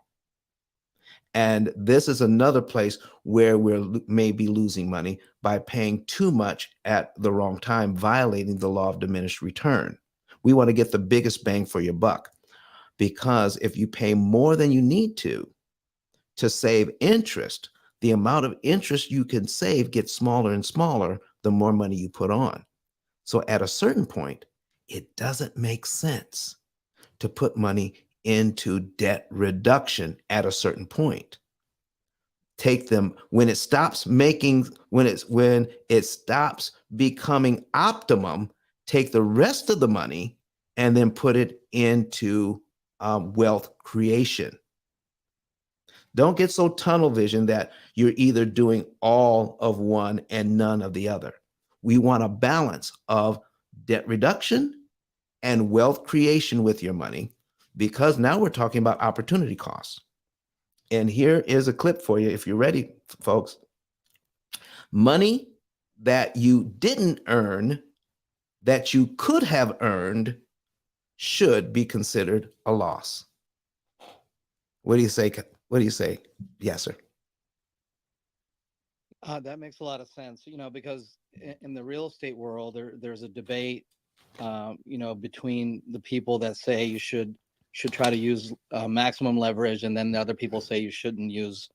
And this is another place where we're maybe losing money by paying too much at the wrong time, violating the law of diminished return. We want to get the biggest bang for your buck, because if you pay more than you need to save interest, the amount of interest you can save gets smaller and smaller the more money you put on. So at a certain point, it doesn't make sense to put money into debt reduction at a certain point. Take them when it stops becoming optimum, take the rest of the money and then put it into wealth creation. Don't get so tunnel vision that you're either doing all of one and none of the other. We want a balance of debt reduction and wealth creation with your money, because now we're talking about opportunity costs. And here is a clip for you if you're ready, folks. Money that you didn't earn, that you could have earned, should be considered a loss. What do you say? What do you say? Yes, sir. That makes a lot of sense, because in the real estate world, there's a debate, between the people that say you should try to use maximum leverage, and then the other people say you shouldn't use,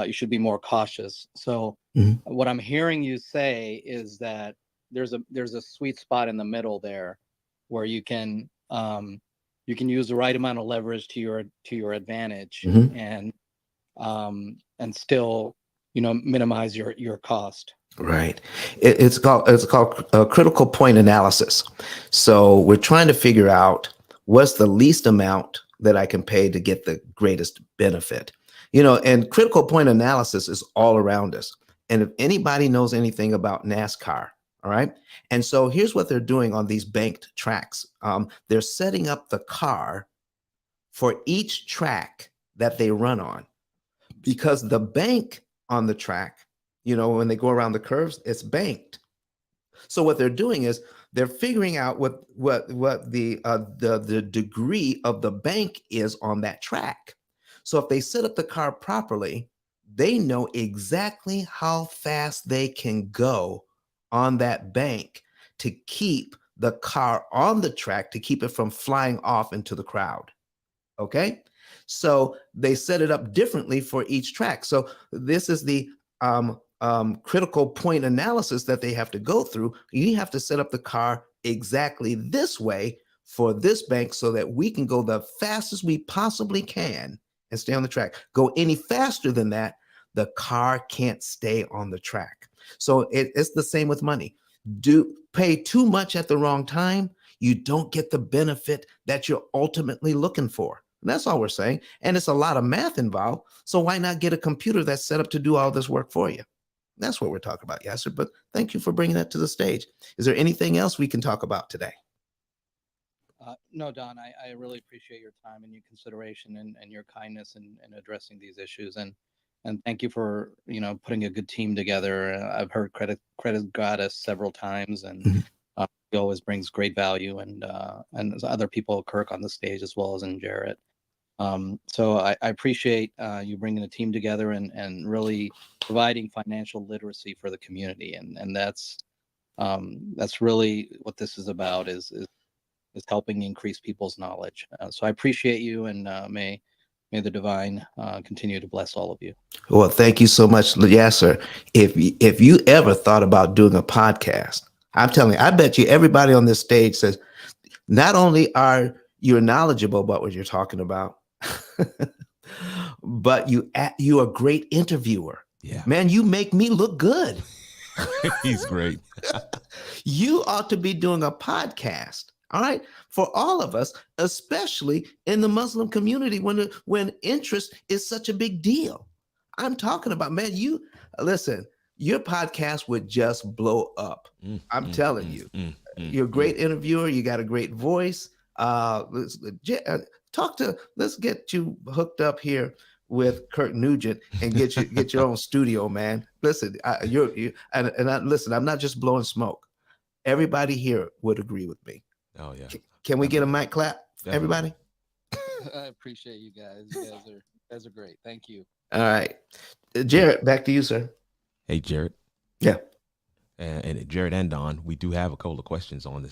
you should be more cautious. So what I'm hearing you say is that there's a sweet spot in the middle there where you can you can use the right amount of leverage to your advantage, and still, minimize your cost. Right. It's called critical point analysis. So we're trying to figure out what's the least amount that I can pay to get the greatest benefit. And critical point analysis is all around us. And if anybody knows anything about NASCAR, all right. And so here's what they're doing on these banked tracks. They're setting up the car for each track that they run on, because the bank on the track, when they go around the curves, it's banked. So what they're doing is they're figuring out what the degree of the bank is on that track. So if they set up the car properly, they know exactly how fast they can go on that bank to keep the car on the track, to keep it from flying off into the crowd. Okay. So they set it up differently for each track. So this is the critical point analysis that they have to go through. You have to set up the car exactly this way for this bank so that we can go the fastest we possibly can and stay on the track. Go any faster than that, the car can't stay on the track. So it's the same with money. Do pay too much at the wrong time, you don't get the benefit that you're ultimately looking for. And that's all we're saying. And it's a lot of math involved. So why not get a computer that's set up to do all this work for you? That's what we're talking about, Yasser. But thank you for bringing that to the stage. Is there anything else we can talk about today? No, Don, I really appreciate your time and your consideration and your kindness in addressing these issues. And thank you for, putting a good team together. I've heard Credit Goddess several times, and he always brings great value, and other people, Kirk on the stage as well as in Jarrett. So I appreciate you bringing a team together and really providing financial literacy for the community. And that's really what this is about, is helping increase people's knowledge. So I appreciate you, and may the divine continue to bless all of you. Well, thank you so much, Yasser. If you ever thought about doing a podcast, I'm telling you, I bet you everybody on this stage says, not only are you knowledgeable about what you're talking about, but you're a great interviewer. Yeah, man, you make me look good. He's great. You ought to be doing a podcast. All right, for all of us, especially in the Muslim community, when interest is such a big deal. I'm talking about, man, you listen, your podcast would just blow up. I'm telling you. You're a great interviewer. You got a great voice. Let's get you hooked up here with Kirk Nugent and get your own studio, man. Listen, listen, I'm not just blowing smoke. Everybody here would agree with me. Oh yeah. Can we get a mic clap, everybody? I appreciate you guys. You guys are great. Thank you. All right, Jarrett, back to you, sir. Hey, Jarrett. Yeah. And Jarrett and Don, we do have a couple of questions on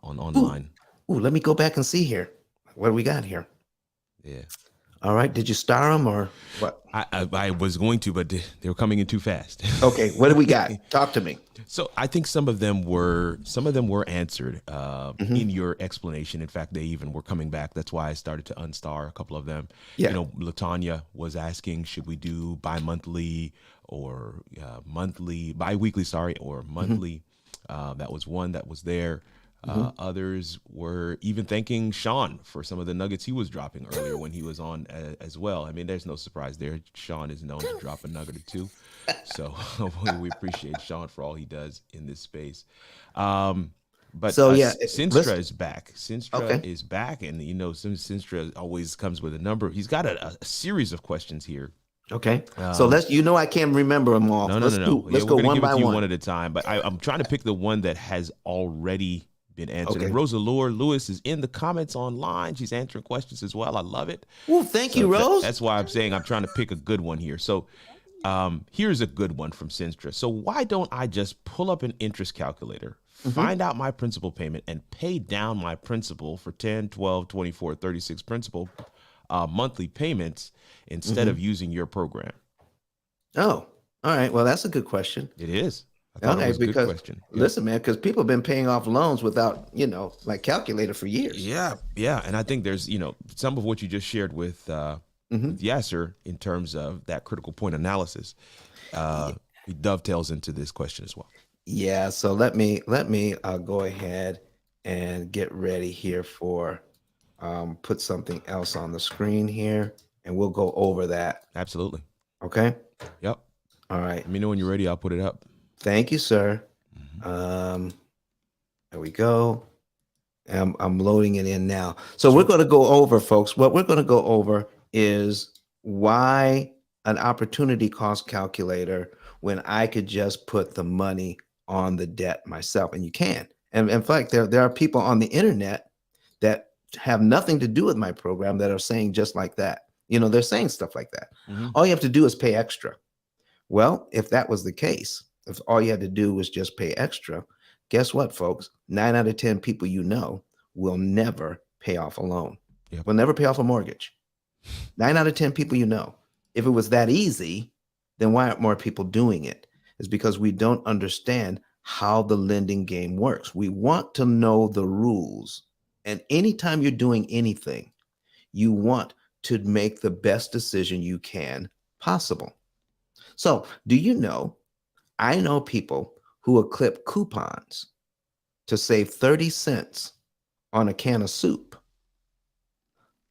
online. Ooh, let me go back and see here. What do we got here? Yeah. All right. Did you star them or what? I was going to, but they were coming in too fast. Okay. What do we got? Talk to me. So I think some of them were answered in your explanation. In fact, they even were coming back. That's why I started to unstar a couple of them. Yeah. Latanya was asking, should we do bi-monthly or bi-weekly, or monthly? That was one that was there. Others were even thanking Sean for some of the nuggets he was dropping earlier when he was on as well. I mean, there's no surprise there. Sean is known to drop a nugget or two. So we appreciate Sean for all he does in this space. But Sinstra is back. Sinstra is back. And, Sinstra always comes with a number. He's got a series of questions here. Okay. So I can't remember them all. No. Let's go one by one at a time. But I'm trying to pick the one that has already been answered. Okay. And Rosa Lewis is in the comments online. She's answering questions as well. I love it. Well, thank you, Rose. That's why I'm saying I'm trying to pick a good one here. So here's a good one from Sinstra. So why don't I just pull up an interest calculator, find out my principal payment, and pay down my principal for 10, 12, 24, 36 principal monthly payments instead of using your program? Oh, all right. Well, that's a good question. It is. I thought it Okay, was a good because question. Yep. listen, man, because people have been paying off loans without, like calculator for years. Yeah, and I think there's some of what you just shared with Mhm. Yasser in terms of that critical point analysis. It dovetails into this question as well. Yeah, so let me go ahead and get ready here for put something else on the screen here, and we'll go over that. Absolutely. Okay. Yep. All right. Let me know when you're ready. I'll put it up. Thank you, sir. There we go. I'm loading it in now. So we're going to go over, folks. What we're going to go over is why an opportunity cost calculator when I could just put the money on the debt myself, and you can. And in fact, there are people on the internet that have nothing to do with my program that are saying just like that. They're saying stuff like that. All you have to do is pay extra. Well, if that was the case, if all you had to do was just pay extra, guess what, folks? 9 out of 10 people will never pay off a loan. Yep. Will never pay off a mortgage. 9 out of 10 people if it was that easy, then why aren't more people doing it? It's because we don't understand how the lending game works. We want to know the rules. And anytime you're doing anything, you want to make the best decision you can possible. So, I know people who will clip coupons to save 30 cents on a can of soup,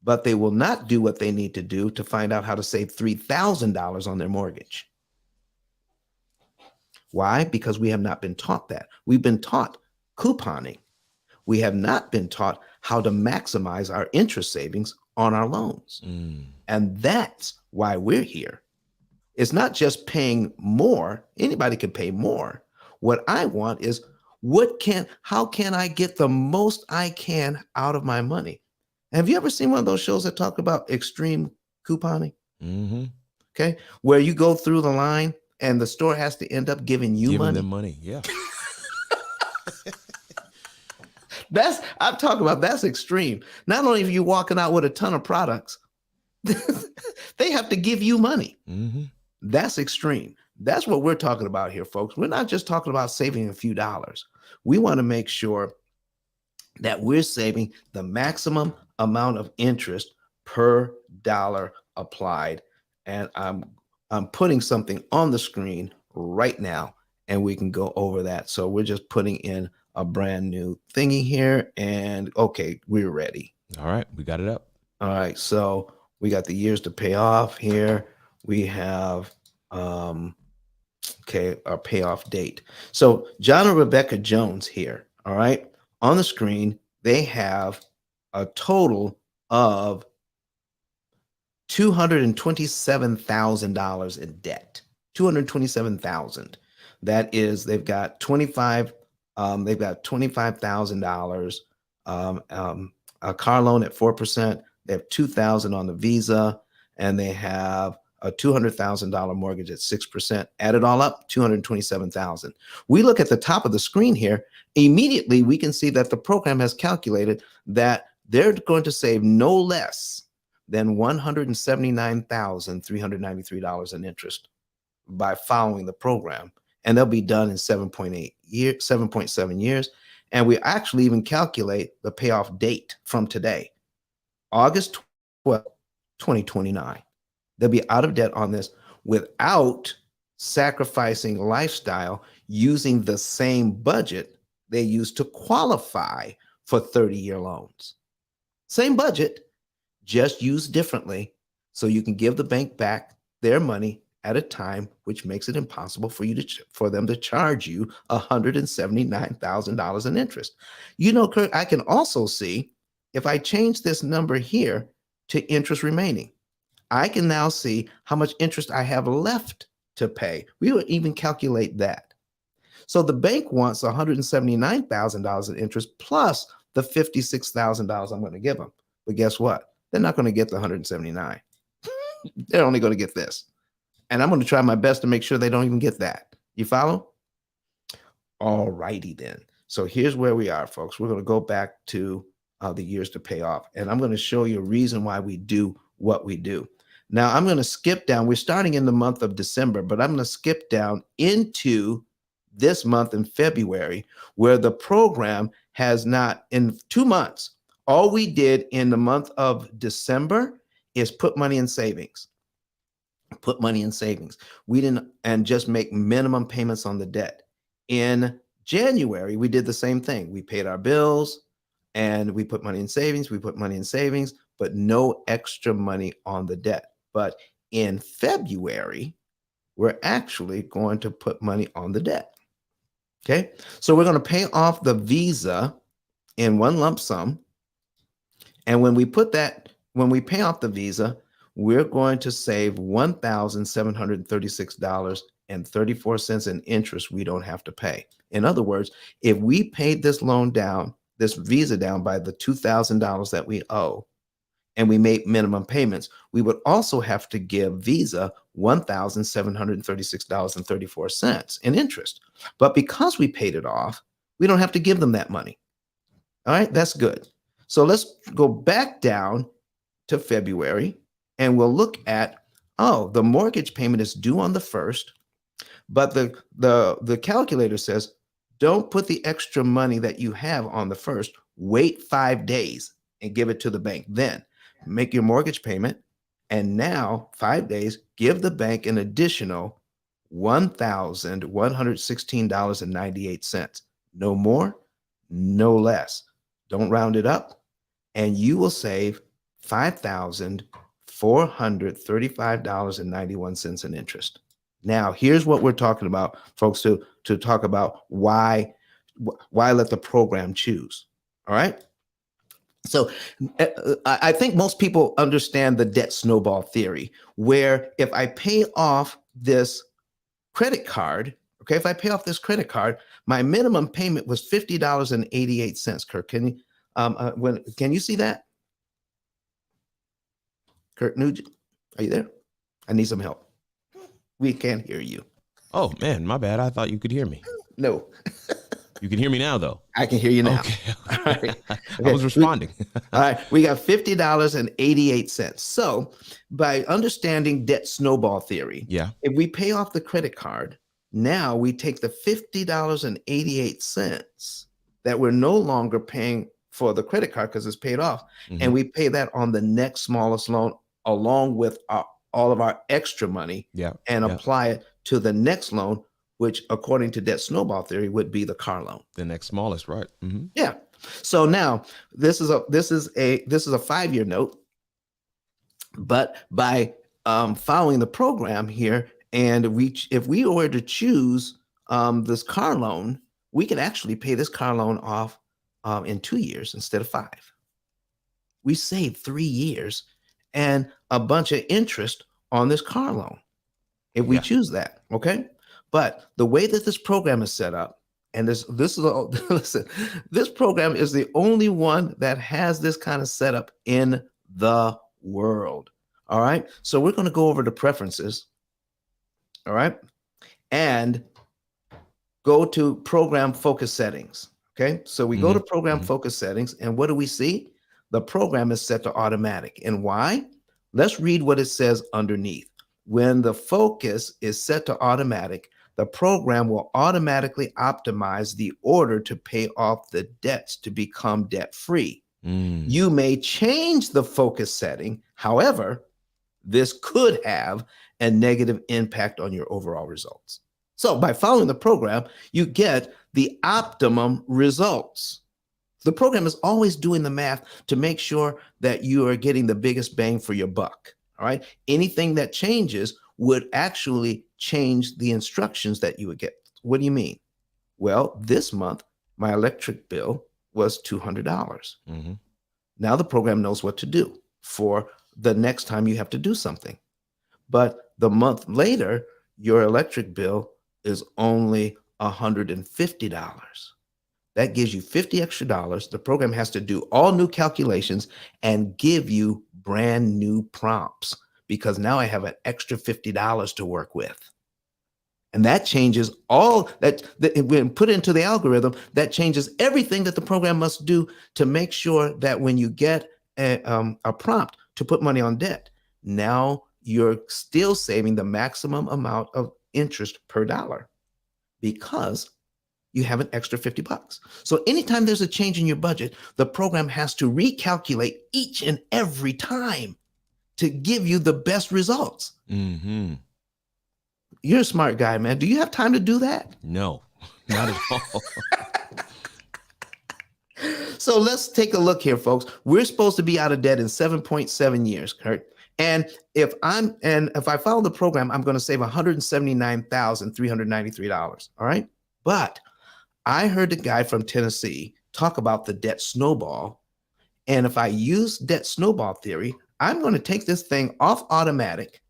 but they will not do what they need to do to find out how to save $3,000 on their mortgage. Why? Because we have not been taught that. We've been taught couponing. We have not been taught how to maximize our interest savings on our loans. And that's why we're here. It's not just paying more. Anybody can pay more. What I want is how can I get the most I can out of my money? Have you ever seen one of those shows that talk about extreme couponing? Okay. Where you go through the line and the store has to end up giving them money. Yeah. I'm talking about that's extreme. Not only are you walking out with a ton of products, they have to give you money. That's extreme. That's what we're talking about here, folks. We're not just talking about saving a few dollars. We want to make sure that we're saving the maximum amount of interest per dollar applied. And I'm putting something on the screen right now, and we can go over that. So we're just putting in a brand new thingy here, and okay, we're ready. All right, we got it up. All right, so we got the years to pay off here. We have our payoff date. So John and Rebecca Jones here, all right, on the screen, they have a total of $227,000 in debt. $227,000. That is, they've got $25,000 a car loan at 4%. They have $2,000 on the Visa, and they have a $200,000 mortgage at 6%. Add it all up, $227,000. We look at the top of the screen here. Immediately, we can see that the program has calculated that they're going to save no less than $179,393 in interest by following the program, and they'll be done in 7.7 years. And we actually even calculate the payoff date from today, August 12th, 2029. They'll be out of debt on this without sacrificing lifestyle, using the same budget they used to qualify for 30-year loans. Same budget, just used differently, so you can give the bank back their money at a time which makes it impossible for them to charge you $179,000 in interest. Kurt, I can also see if I change this number here to interest remaining, I can now see how much interest I have left to pay. We would even calculate that. So the bank wants $179,000 in interest plus the $56,000 I'm going to give them. But guess what? They're not going to get the 179. They're only going to get this. And I'm going to try my best to make sure they don't even get that. You follow? All righty then. So here's where we are, folks. We're going to go back to the years to pay off. And I'm going to show you a reason why we do what we do. Now, I'm going to skip down. We're starting in the month of December, but I'm going to skip down into this month in February, where the program has not, in 2 months, all we did in the month of December is put money in savings. Put money in savings. We didn't, and just make minimum payments on the debt. In January, we did the same thing. We paid our bills and we put money in savings. We put money in savings, but no extra money on the debt. But in February, we're actually going to put money on the debt. Okay. So we're going to pay off the Visa in one lump sum. And when we pay off the Visa, we're going to save $1,736.34 in interest we don't have to pay. In other words, if we paid this loan down, this Visa down by the $2,000 that we owe, and we made minimum payments, we would also have to give Visa $1,736.34 in interest. But because we paid it off, we don't have to give them that money. All right, that's good. So let's go back down to February and we'll look at, the mortgage payment is due on the 1st, but the calculator says, don't put the extra money that you have on the 1st, wait 5 days and give it to the bank. Then make your mortgage payment. And now 5 days, give the bank an additional $1,116.98. No more, no less. Don't round it up. And you will save $5,435.91 in interest. Now, here's what we're talking about, folks, to talk about why let the program choose. All right. So I think most people understand the debt snowball theory, where if I pay off this credit card, if I pay off this credit card, my minimum payment was $50.88. Kirk, can you see that? Kirk Nugent, are you there? I need some help. We can't hear you. Oh man, my bad. I thought you could hear me. No. You can hear me now, though. I can hear you now. Okay. All right. Okay. I was responding. All right. We got $50.88. So by understanding debt snowball theory, if we pay off the credit card, now we take the $50.88 that we're no longer paying for the credit card because it's paid off, and we pay that on the next smallest loan along with all of our extra money and apply it to the next loan, which according to debt snowball theory would be the car loan. The next smallest, right? Mm-hmm. Yeah. So now this is a 5-year note, but by following the program here, and if we were to choose this car loan, we could actually pay this car loan off in 2 years instead of 5. We saved 3 years and a bunch of interest on this car loan if we choose that. Okay. But the way that this program is set up, and this is listen, this program is the only one that has this kind of setup in the world. All right. So we're going to go over the preferences. All right. And go to program focus settings. Okay. So we go to program focus settings, and what do we see? The program is set to automatic. And why? Let's read what it says underneath. When the focus is set to automatic, the program will automatically optimize the order to pay off the debts to become debt-free. You may change the focus setting. However, this could have a negative impact on your overall results. So by following the program, you get the optimum results. The program is always doing the math to make sure that you are getting the biggest bang for your buck. All right. Anything that changes would actually change the instructions that you would get. What do you mean? Well, this month, my electric bill was $200. Now the program knows what to do for the next time you have to do something. But the month later, your electric bill is only $150. That gives you $50 extra. The program has to do all new calculations and give you brand new prompts, because now I have an extra $50 to work with. And that changes all that when put into the algorithm, that changes everything that the program must do to make sure that when you get a prompt to put money on debt, now you're still saving the maximum amount of interest per dollar, because you have an extra $50. So anytime there's a change in your budget, the program has to recalculate each and every time to give you the best results. Mm-hmm. You're a smart guy, man. Do you have time to do that? No, not at all. So let's take a look here, folks. We're supposed to be out of debt in 7.7 years, Kurt. And if I follow the program, I'm going to save $179,393. All right. But I heard the guy from Tennessee talk about the debt snowball. And if I use debt snowball theory, I'm going to take this thing off automatic.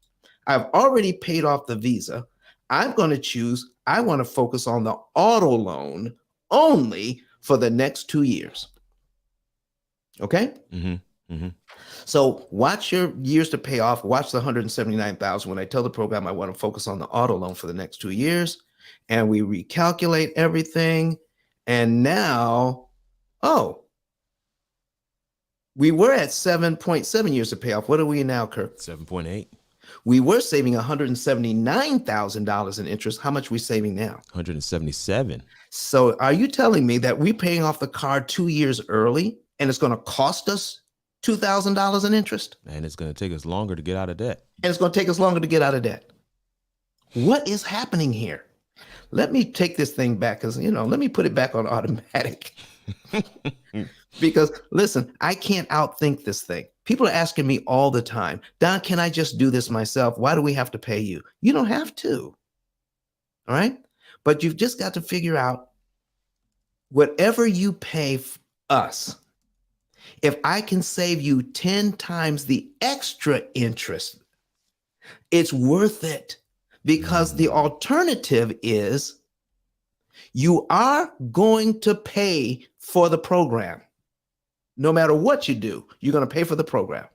I've already paid off the Visa. I'm going to choose, I want to focus on the auto loan only for the next 2 years. Okay? Mm-hmm. Mm-hmm. So watch your years to pay off. Watch the 179,000. When I tell the program I want to focus on the auto loan for the next 2 years, and we recalculate everything. And now, we were at 7.7 years to pay off. What are we now, Kirk? 7.8. We were saving $179,000 in interest. How much are we saving now? 177. So are you telling me that we're paying off the car 2 years early and it's going to cost us $2,000 in interest? And it's going to take us longer to get out of debt. And it's going to take us longer to get out of debt. What is happening here? Let me take this thing back because, let me put it back on automatic. Because listen, I can't outthink this thing. People are asking me all the time, Don, can I just do this myself? Why do we have to pay you? You don't have to. All right. But you've just got to figure out whatever you pay us. If I can save you 10 times the extra interest, it's worth it, because the alternative is you are going to pay for the program. No matter what you do, you're going to pay for the program.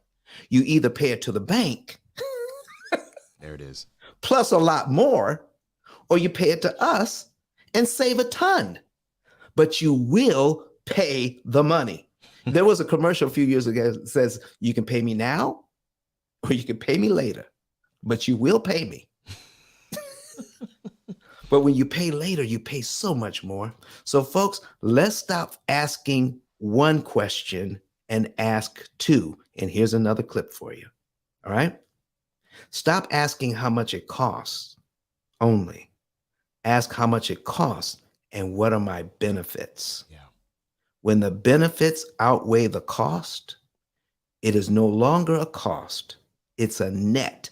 You either pay it to the bank. There it is. Plus a lot more, or you pay it to us and save a ton. But you will pay the money. There was a commercial a few years ago that says, you can pay me now or you can pay me later, but you will pay me. But when you pay later, you pay so much more. So folks, let's stop asking one question and ask two. And here's another clip for you. All right. Stop asking how much it costs only. Ask how much it costs and what are my benefits? Yeah. When the benefits outweigh the cost, it is no longer a cost. It's a net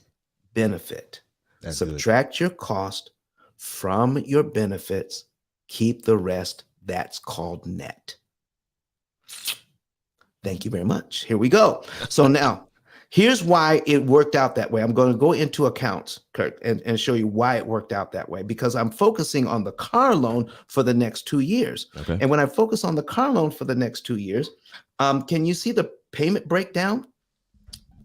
benefit. That's Subtract good. your cost from your benefits, keep the rest. That's called net. Thank you very much. Here we go. So now, here's why it worked out that way. I'm going to go into accounts, Kurt, and show you why it worked out that way, because I'm focusing on the car loan for the next 2 years. Okay. And when I focus on the car loan for the next 2 years, can you see the payment breakdown?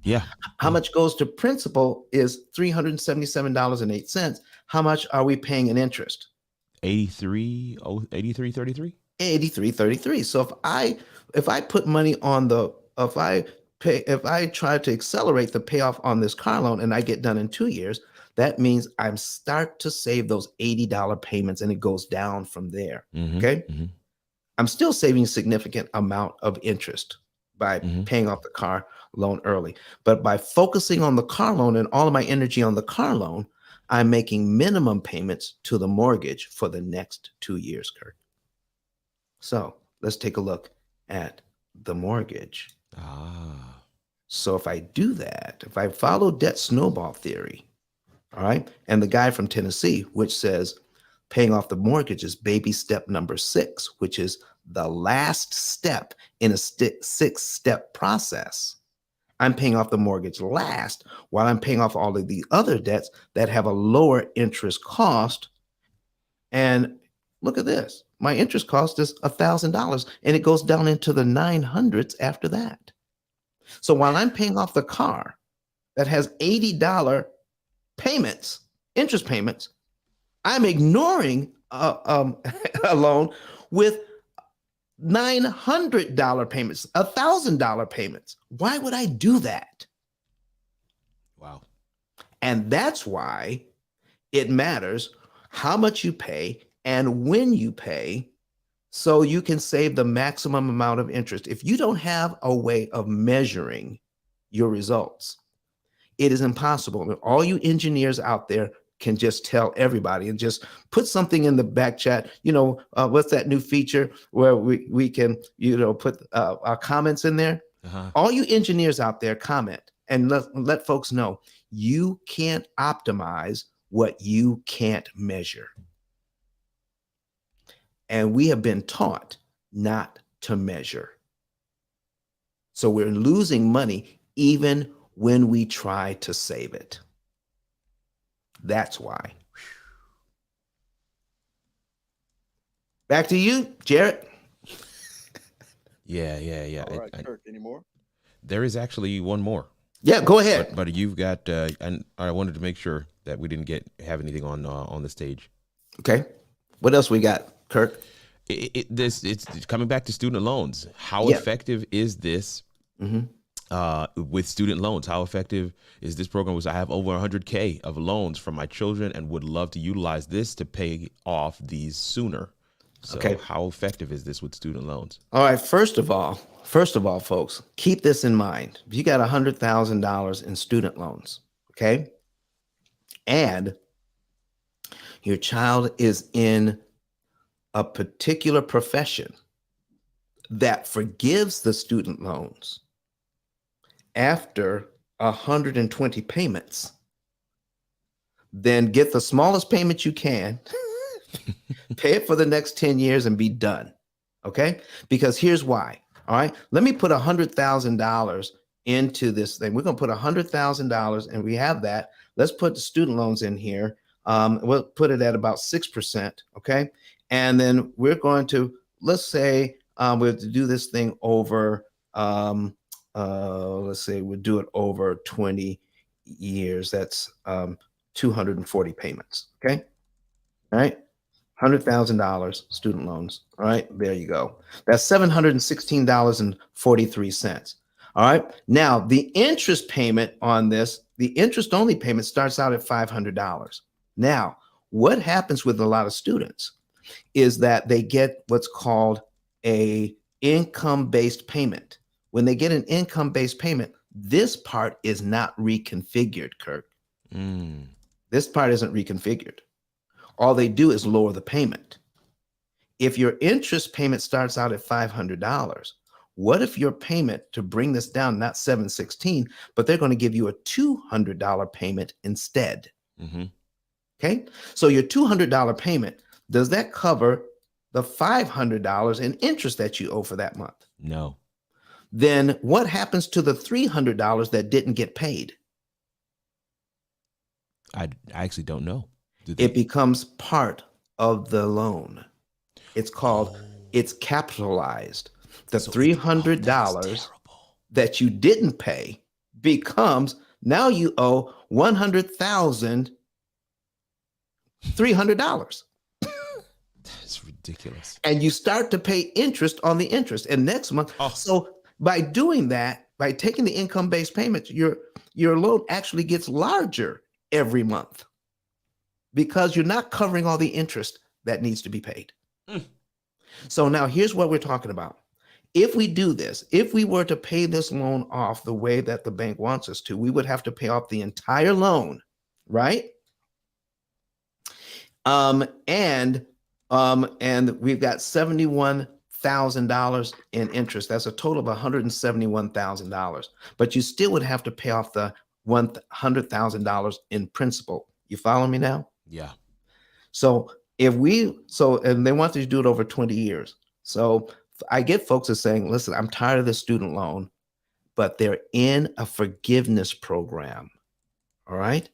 Yeah. How much goes to principal is $377.08. How much are we paying in interest? 83.33. 83.33. So if I put money on if I try to accelerate the payoff on this car loan and I get done in 2 years, that means I'm start to save those $80 payments and it goes down from there. Mm-hmm. Okay. Mm-hmm. I'm still saving a significant amount of interest by paying off the car loan early. But by focusing on the car loan and all of my energy on the car loan, I'm making minimum payments to the mortgage for the next 2 years, Kurt. So let's take a look at the mortgage. So if I do that, if I follow debt snowball theory, all right, and the guy from Tennessee, which says paying off the mortgage is baby step number 6, which is the last step in a 6-step process. I'm paying off the mortgage last while I'm paying off all of the other debts that have a lower interest cost. And look at this. My interest cost is $1,000 and it goes down into the 900s after that. So while I'm paying off the car that has $80 payments, interest payments, I'm ignoring a loan with $900 payments, $1,000 payments. Why would I do that? Wow. And that's why it matters how much you pay and when you pay, so you can save the maximum amount of interest. If you don't have a way of measuring your results, it is impossible. All you engineers out there can just tell everybody and just put something in the back chat. What's that new feature where we can, put our comments in there? All you engineers out there, comment and let folks know you can't optimize what you can't measure. And we have been taught not to measure. So we're losing money even when we try to save it. That's why. Back to you, Jarrett. Yeah. All right, Kirk, any more? There is actually one more. Yeah, go ahead. But you've got, and I wanted to make sure that we didn't have anything on the stage. Okay. What else we got, Kirk? It's coming back to student loans. How effective is this with student loans? How effective is this program? I have over 100K of loans from my children and would love to utilize this to pay off these sooner. So how effective is this with student loans? All right. First of all, folks, keep this in mind. If you got $100,000 in student loans, okay, and your child is in a particular profession that forgives the student loans after 120 payments, then get the smallest payment you can, pay it for the next 10 years and be done. Okay? Because here's why. All right. Let me put $100,000 into this thing. We're going to put $100,000 and we have that. Let's put the student loans in here. We'll put it at about 6%. Okay. And then we're going to, let's say we have to do this thing over, let's say we'll do it over 20 years. That's 240 payments. Okay. All right. $100,000 student loans. All right. There you go. That's $716.43. All right. Now the interest payment on this, the interest only payment starts out at $500. Now, what happens with a lot of students is that they get what's called a income-based payment. When they get an income-based payment, this part is not reconfigured, Kirk. This part isn't reconfigured. All they do is lower the payment. If your interest payment starts out at $500, what if your payment to bring this down, not $716, but they're going to give you a $200 payment instead? Okay. So your $200 payment, does that cover the $500 in interest that you owe for that month? No. Then what happens to the $300 that didn't get paid? I actually don't know. It becomes part of the loan. It's called, it's capitalized. The $300 that you didn't pay becomes, now you owe $100,300. That's ridiculous. And you start to pay interest on the interest. And next month, so by doing that, by taking the income-based payments, your loan actually gets larger every month because you're not covering all the interest that needs to be paid. So now here's what we're talking about. If we do this, if we were to pay this loan off the way that the bank wants us to, we would have to pay off the entire loan, right? And we've got $71,000 in interest. That's a total of $171,000. But you still would have to pay off the $100,000 in principal. You follow me now? Yeah. So and they want you to do it over 20 years. So I get folks that saying, listen, I'm tired of this student loan, but they're in a forgiveness program. All right.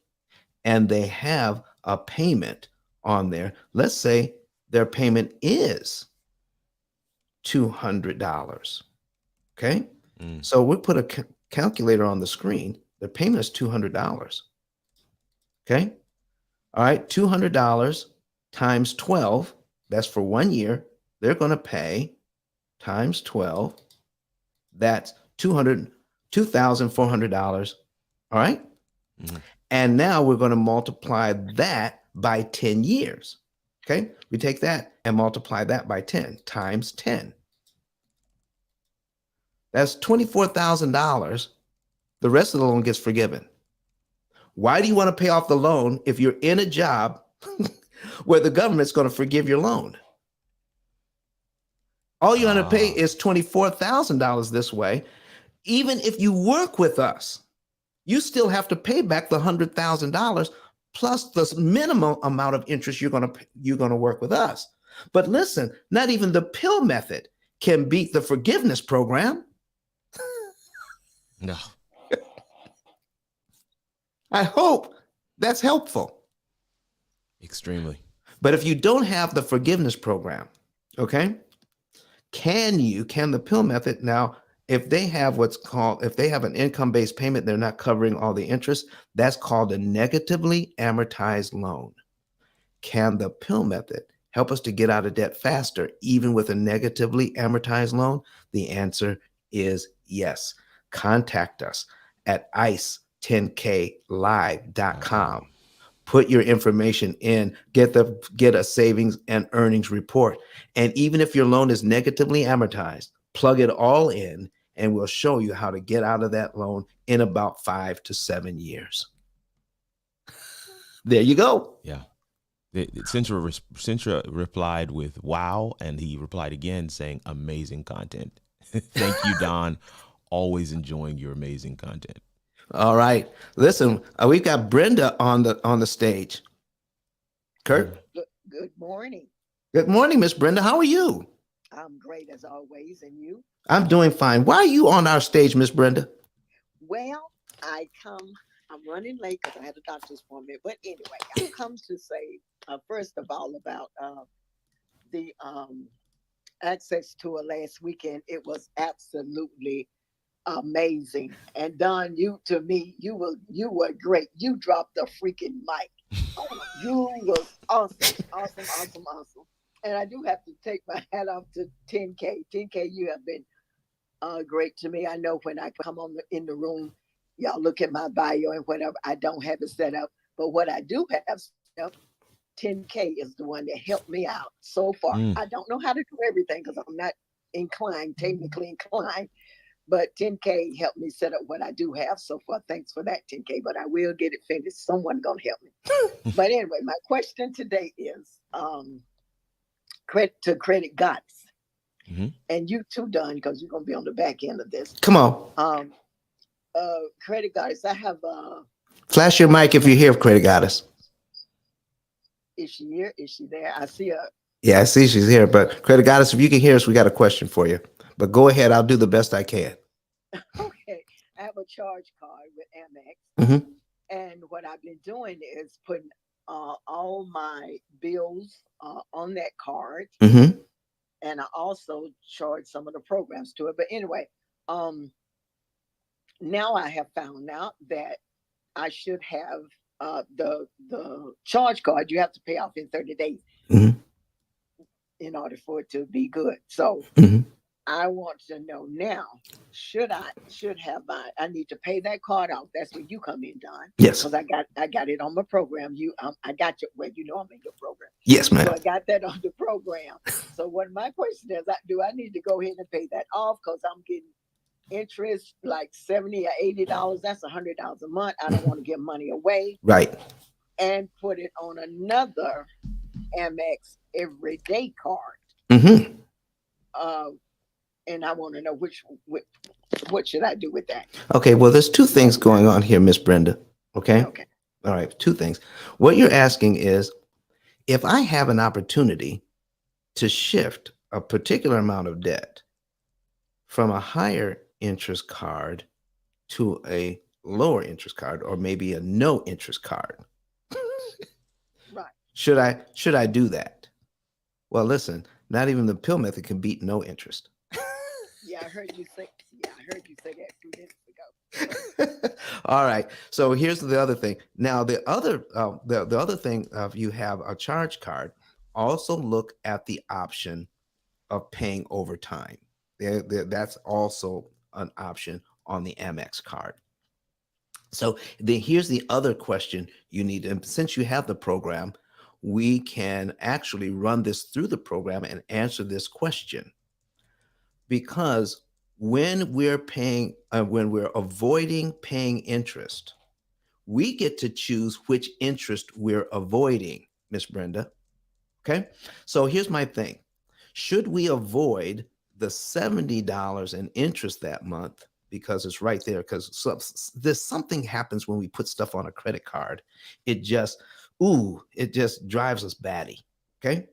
And they have a payment on there. Let's say their payment is $200. Okay. So we put a calculator on the screen. Their payment is $200. Okay. All right. $200 times 12. That's for 1 year. They're going to pay times 12. That's $2,400. All right. And now we're going to multiply that by 10 years. Okay, we take that and multiply that by 10 times 10. That's $24,000. The rest of the loan gets forgiven. Why do you want to pay off the loan if you're in a job where the government's going to forgive your loan? All you're going to pay is $24,000 this way. Even if you work with us, you still have to pay back the $100,000 plus the minimum amount of interest you're going to work with us. But listen, not even the P.I.L.L method can beat the forgiveness program. No. I hope that's helpful. Extremely. But if you don't have the forgiveness program, okay, can the P.I.L.L method now, if they have if they have an income-based payment, they're not covering all the interest, that's called a negatively amortized loan. Can the P.I.L.L method help us to get out of debt faster, even with a negatively amortized loan? The answer is yes. Contact us at ice10klive.com. Put your information in, get a savings and earnings report. And even if your loan is negatively amortized, plug it all in and we'll show you how to get out of that loan in about 5 to 7 years. There you go. Yeah. Centra replied with wow, and he replied again saying amazing content. Thank you, Don. Always enjoying your amazing content. All right. Listen, we've got Brenda on the stage. Kurt? Good morning. Good morning, Miss Brenda. How are you? I'm great as always. And you? I'm doing fine. Why are you on our stage, Miss Brenda? Well, I'm running late because I had a doctor's appointment. But anyway, I come to say, first of all, about the access to it last weekend. It was absolutely amazing. And Don, you were great. You dropped the freaking mic. You was awesome. And I do have to take my hat off to 10K. 10K, you have been great to me. I know when I come in the room, y'all look at my bio and whatever. I don't have it set up, but what I do have set up, 10K is the one that helped me out so far. I don't know how to do everything because I'm not technically inclined, but 10K helped me set up what I do have so far. Thanks for that, 10K, but I will get it finished. Someone gonna help me. But anyway, my question today is credit goddess. Mm-hmm. And you too, Don, because you're gonna be on the back end of this. Come on. Credit goddess, I have flash your mic if you're here, credit goddess. Is she here? Is she there? I see her. Yeah, I see she's here. But credit goddess, if you can hear us, we got a question for you. But go ahead, I'll do the best I can. Okay. I have a charge card with Amex. Mm-hmm. And what I've been doing is putting all my bills on that card. Mm-hmm. And I also charge some of the programs to it. But anyway, now I have found out that I should have the charge card. You have to pay off in 30 days in order for it to be good. So I want to know now, I need to pay that card off? That's when you come in, Don. Yes. Because I got it on my program. I got you. Well, you know I'm in your program. Yes, ma'am. So I got that on the program. So what my question is, do I need to go ahead and pay that off? Because I'm getting interest like $70 or $80. That's $100 a month. I don't want to give money away. Right. And put it on another Amex everyday card. Mm-hmm. And I want to know what should I do with that? Okay, well, there's two things going on here, Miss Brenda. Okay? Okay. All right, two things. What you're asking is, if I have an opportunity to shift a particular amount of debt from a higher interest card to a lower interest card, or maybe a no interest card, right? Should I do that? Well, listen, not even the P.I.L.L method can beat no interest. Yeah, I heard you say that 2 minutes ago. All right. So here's the other thing. Now, the other thing, if you have a charge card, also look at the option of paying over time. That's also an option on the Amex card. So here's the other question you need. And since you have the program, we can actually run this through the program and answer this question. Because when when we're avoiding paying interest, we get to choose which interest we're avoiding, Miss Brenda. Okay. So here's my thing. Should we avoid the $70 in interest that month because it's right there? Because there's something happens when we put stuff on a credit card. It just, it just drives us batty. Okay.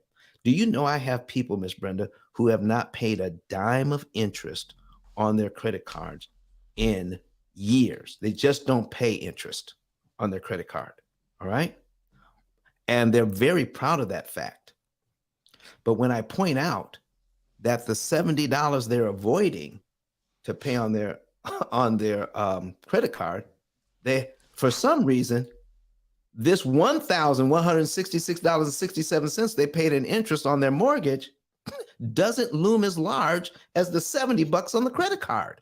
Do you know I have people, Miss Brenda, who have not paid a dime of interest on their credit cards in years? They just don't pay interest on their credit card. All right. And they're very proud of that fact. But when I point out that the $70 they're avoiding to pay on their credit card, they, for some reason, this $1,166.67 they paid in interest on their mortgage doesn't loom as large as the $70 on the credit card.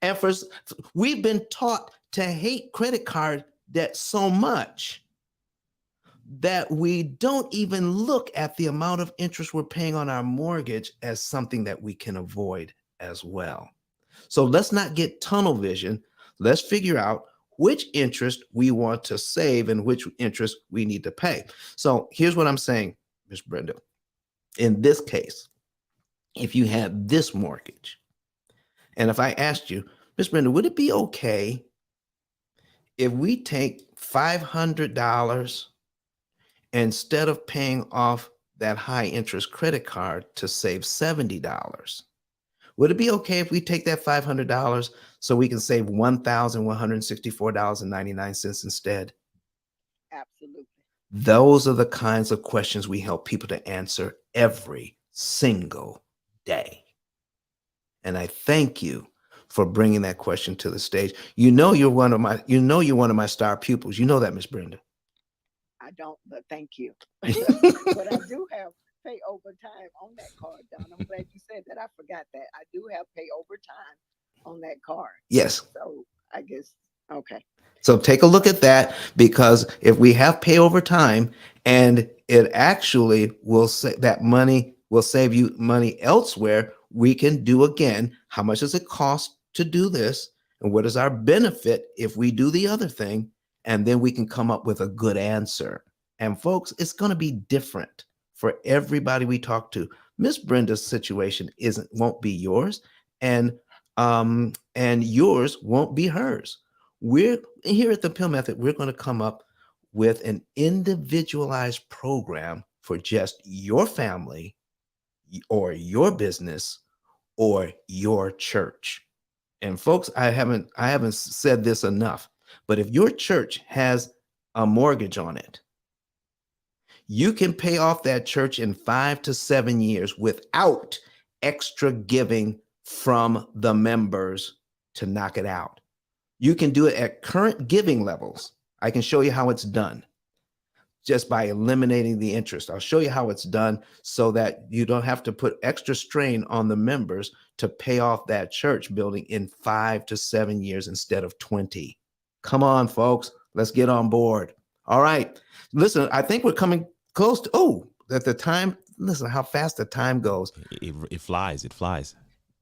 And we've been taught to hate credit card debt so much that we don't even look at the amount of interest we're paying on our mortgage as something that we can avoid as well. So let's not get tunnel vision. Let's figure out which interest we want to save and which interest we need to pay. So here's what I'm saying, Ms. Brenda. In this case, if you had this mortgage, and if I asked you, Ms. Brenda, would it be okay if we take $500 instead of paying off that high interest credit card to save $70? Would it be okay if we take that $500 so we can save $1,164.99 instead? Absolutely. Those are the kinds of questions we help people to answer every single day. And I thank you for bringing that question to the stage. You're one of my star pupils. You know that, Miss Brenda. I don't, but thank you. But I do have pay overtime on that card, Don. I'm glad you said that. I forgot that. I do have pay overtime on that card. Yes. So I guess, okay. So take a look at that, because if we have pay over time and it actually will say that money will save you money elsewhere, we can do again, how much does it cost to do this? And what is our benefit if we do the other thing? And then we can come up with a good answer. And folks, it's going to be different for everybody we talk to. Miss Brenda's situation won't be yours, and yours won't be hers. We're here at the P.I.L.L Method. We're going to come up with an individualized program for just your family or your business or your church. And folks, I haven't said this enough, but if your church has a mortgage on it, you can pay off that church in 5 to 7 years without extra giving from the members to knock it out. You can do it at current giving levels. I can show you how it's done just by eliminating the interest. I'll show you how it's done so that you don't have to put extra strain on the members to pay off that church building in 5 to 7 years instead of 20. Come on, folks. Let's get on board. All right. Listen, I think we're coming close to, at the time. Listen how fast the time goes. It flies. It flies.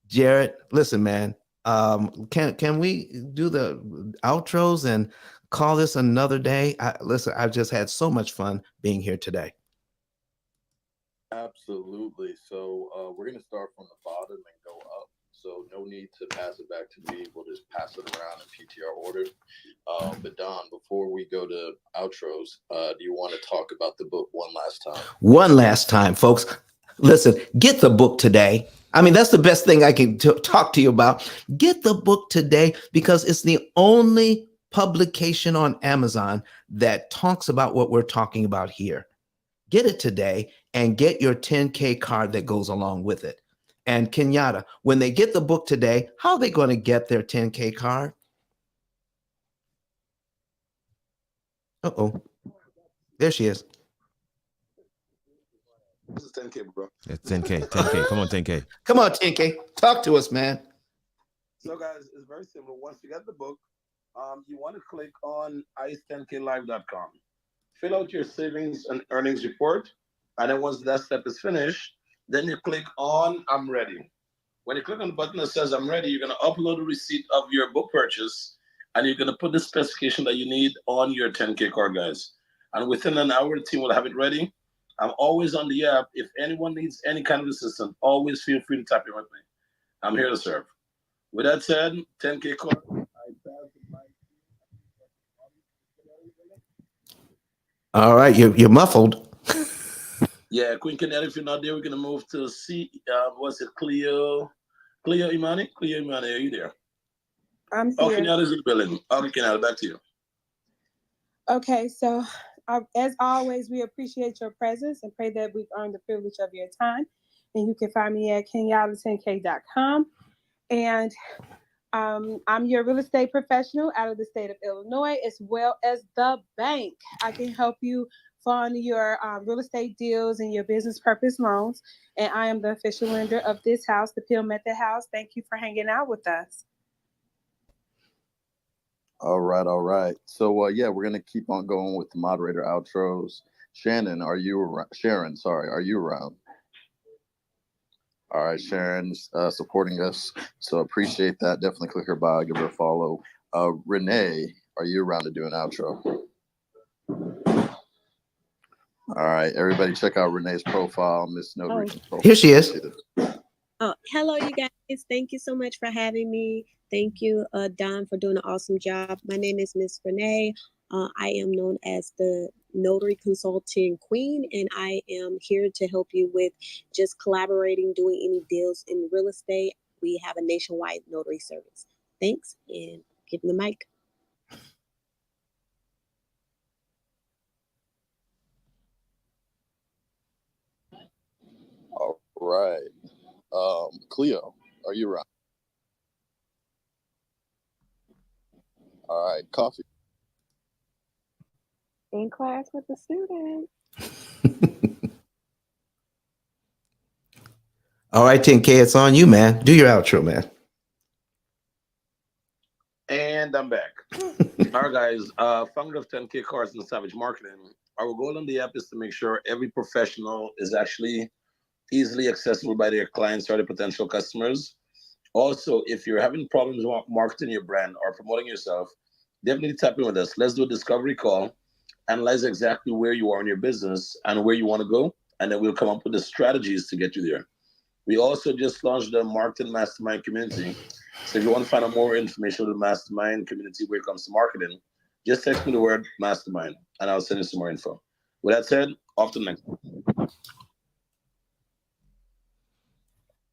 Jared, listen, man. Can we do the outros and call this another day? Listen, I've just had so much fun being here today. Absolutely. So we're going to start from the bottom and go up. So no need to pass it back to me. We'll just pass it around in PTR order. But Don, before we go to outros, do you want to talk about the book one last time? One last time, folks. Listen, get the book today. I mean, that's the best thing I can talk to you about. Get the book today, because it's the only publication on Amazon that talks about what we're talking about here. Get it today and get your 10K card that goes along with it. And Kenyatta, when they get the book today, how are they going to get their 10K card? Uh-oh. There she is. This is 10K, bro. It's 10K. 10K. Come on, 10K. Come on, 10K. Talk to us, man. So, guys, it's very simple. Once you get the book, you want to click on ice10klive.com. fill out your savings and earnings report. And then once that step is finished, then you click on I'm ready. When you click on the button that says I'm ready, you're going to upload a receipt of your book purchase and you're going to put the specification that you need on your 10K card, guys. And within an hour, the team will have it ready. I'm always on the app. If anyone needs any kind of assistance, always feel free to tap in with me. I'm here to serve. With that said, 10K card. I pass the mic. All right, you're muffled. Yeah, Queen Canary, if you're not there, we're going to move to C. What's it? Cleo Imani? Cleo Imani, are you there? I'm Oh, here. Kenyatta's in the building. Okay, Kenyatta, back to you. Okay, so as always, we appreciate your presence and pray that we've earned the privilege of your time. And you can find me at kenyatta10k.com. And I'm your real estate professional out of the state of Illinois, as well as the bank. I can help you fund your real estate deals and your business purpose loans. And I am the official lender of this house, the P.I.L.L Method House. Thank you for hanging out with us. All right. So yeah, we're gonna keep on going with the moderator outros. Shannon, are you around? Sharon, sorry, are you around? All right, Sharon's supporting us, so appreciate that. Definitely click her bio, give her a follow. Renee, are you around to do an outro? All right, everybody, check out Renee's profile, Miss Notary. Profile. Here she is. Oh, hello, you guys. Thank you so much for having me. Thank you, Don, for doing an awesome job. My name is Miss Renee. I am known as the Notary Consulting Queen, and I am here to help you with just collaborating, doing any deals in real estate. We have a nationwide notary service. Thanks, and give me the mic. All right. Cleo, are you around? All right, Coffee. In class with the students. All right, 10K, it's on you, man. Do your outro, man. And I'm back. All right, guys. Founder of 10K Cards and Savage Marketing. Our goal on the app is to make sure every professional is actually easily accessible by their clients or their potential customers. Also, if you're having problems marketing your brand or promoting yourself, definitely tap in with us. Let's do a discovery call, analyze exactly where you are in your business and where you want to go, and then we'll come up with the strategies to get you there. We also just launched the Marketing Mastermind community. So if you want to find out more information on the Mastermind community where it comes to marketing, just text me the word Mastermind and I'll send you some more info. With that said, off to the next one.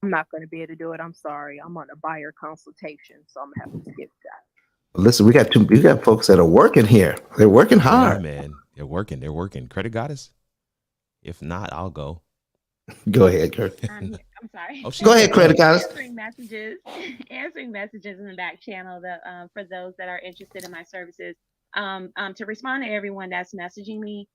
I'm not going to be able to do it. I'm sorry. I'm on a buyer consultation, so I'm going to have to skip that. Listen, we got folks that are working here. They're working hard. Yeah, man. They're working. Credit Goddess? If not, I'll go. Go ahead, Kurt. I'm sorry. Oh, Go ahead, Credit Goddess. Answering messages in the back channel that for those that are interested in my services. To respond to everyone that's messaging me,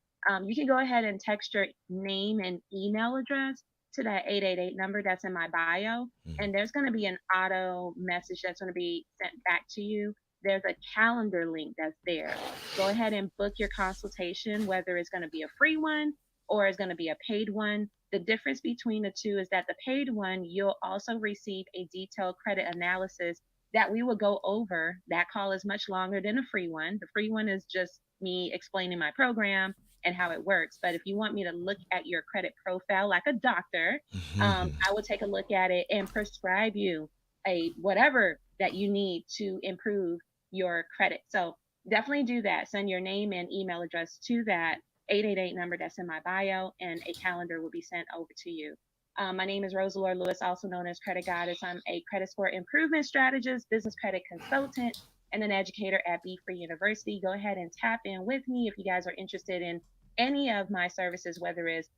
you can go ahead and text your name and email address to that 888 number that's in my bio, and there's going to be an auto message that's going to be sent back to you. There's a calendar link that's there. Go ahead and book your consultation, whether it's going to be a free one or it's going to be a paid one. The difference between the two is that the paid one, you'll also receive a detailed credit analysis that we will go over. That call is much longer than a free one. The free one is just me explaining my program and how it works. But if you want me to look at your credit profile like a doctor, I will take a look at it and prescribe you a whatever that you need to improve your credit. So definitely do that. Send your name and email address to that 888 number that's in my bio, and a calendar will be sent over to you. My name is Rosalora Lewis, also known as Credit Goddess. I'm a credit score improvement strategist, business credit consultant, and an educator at Be Free University. Go ahead and tap in with me if you guys are interested in any of my services, whether it's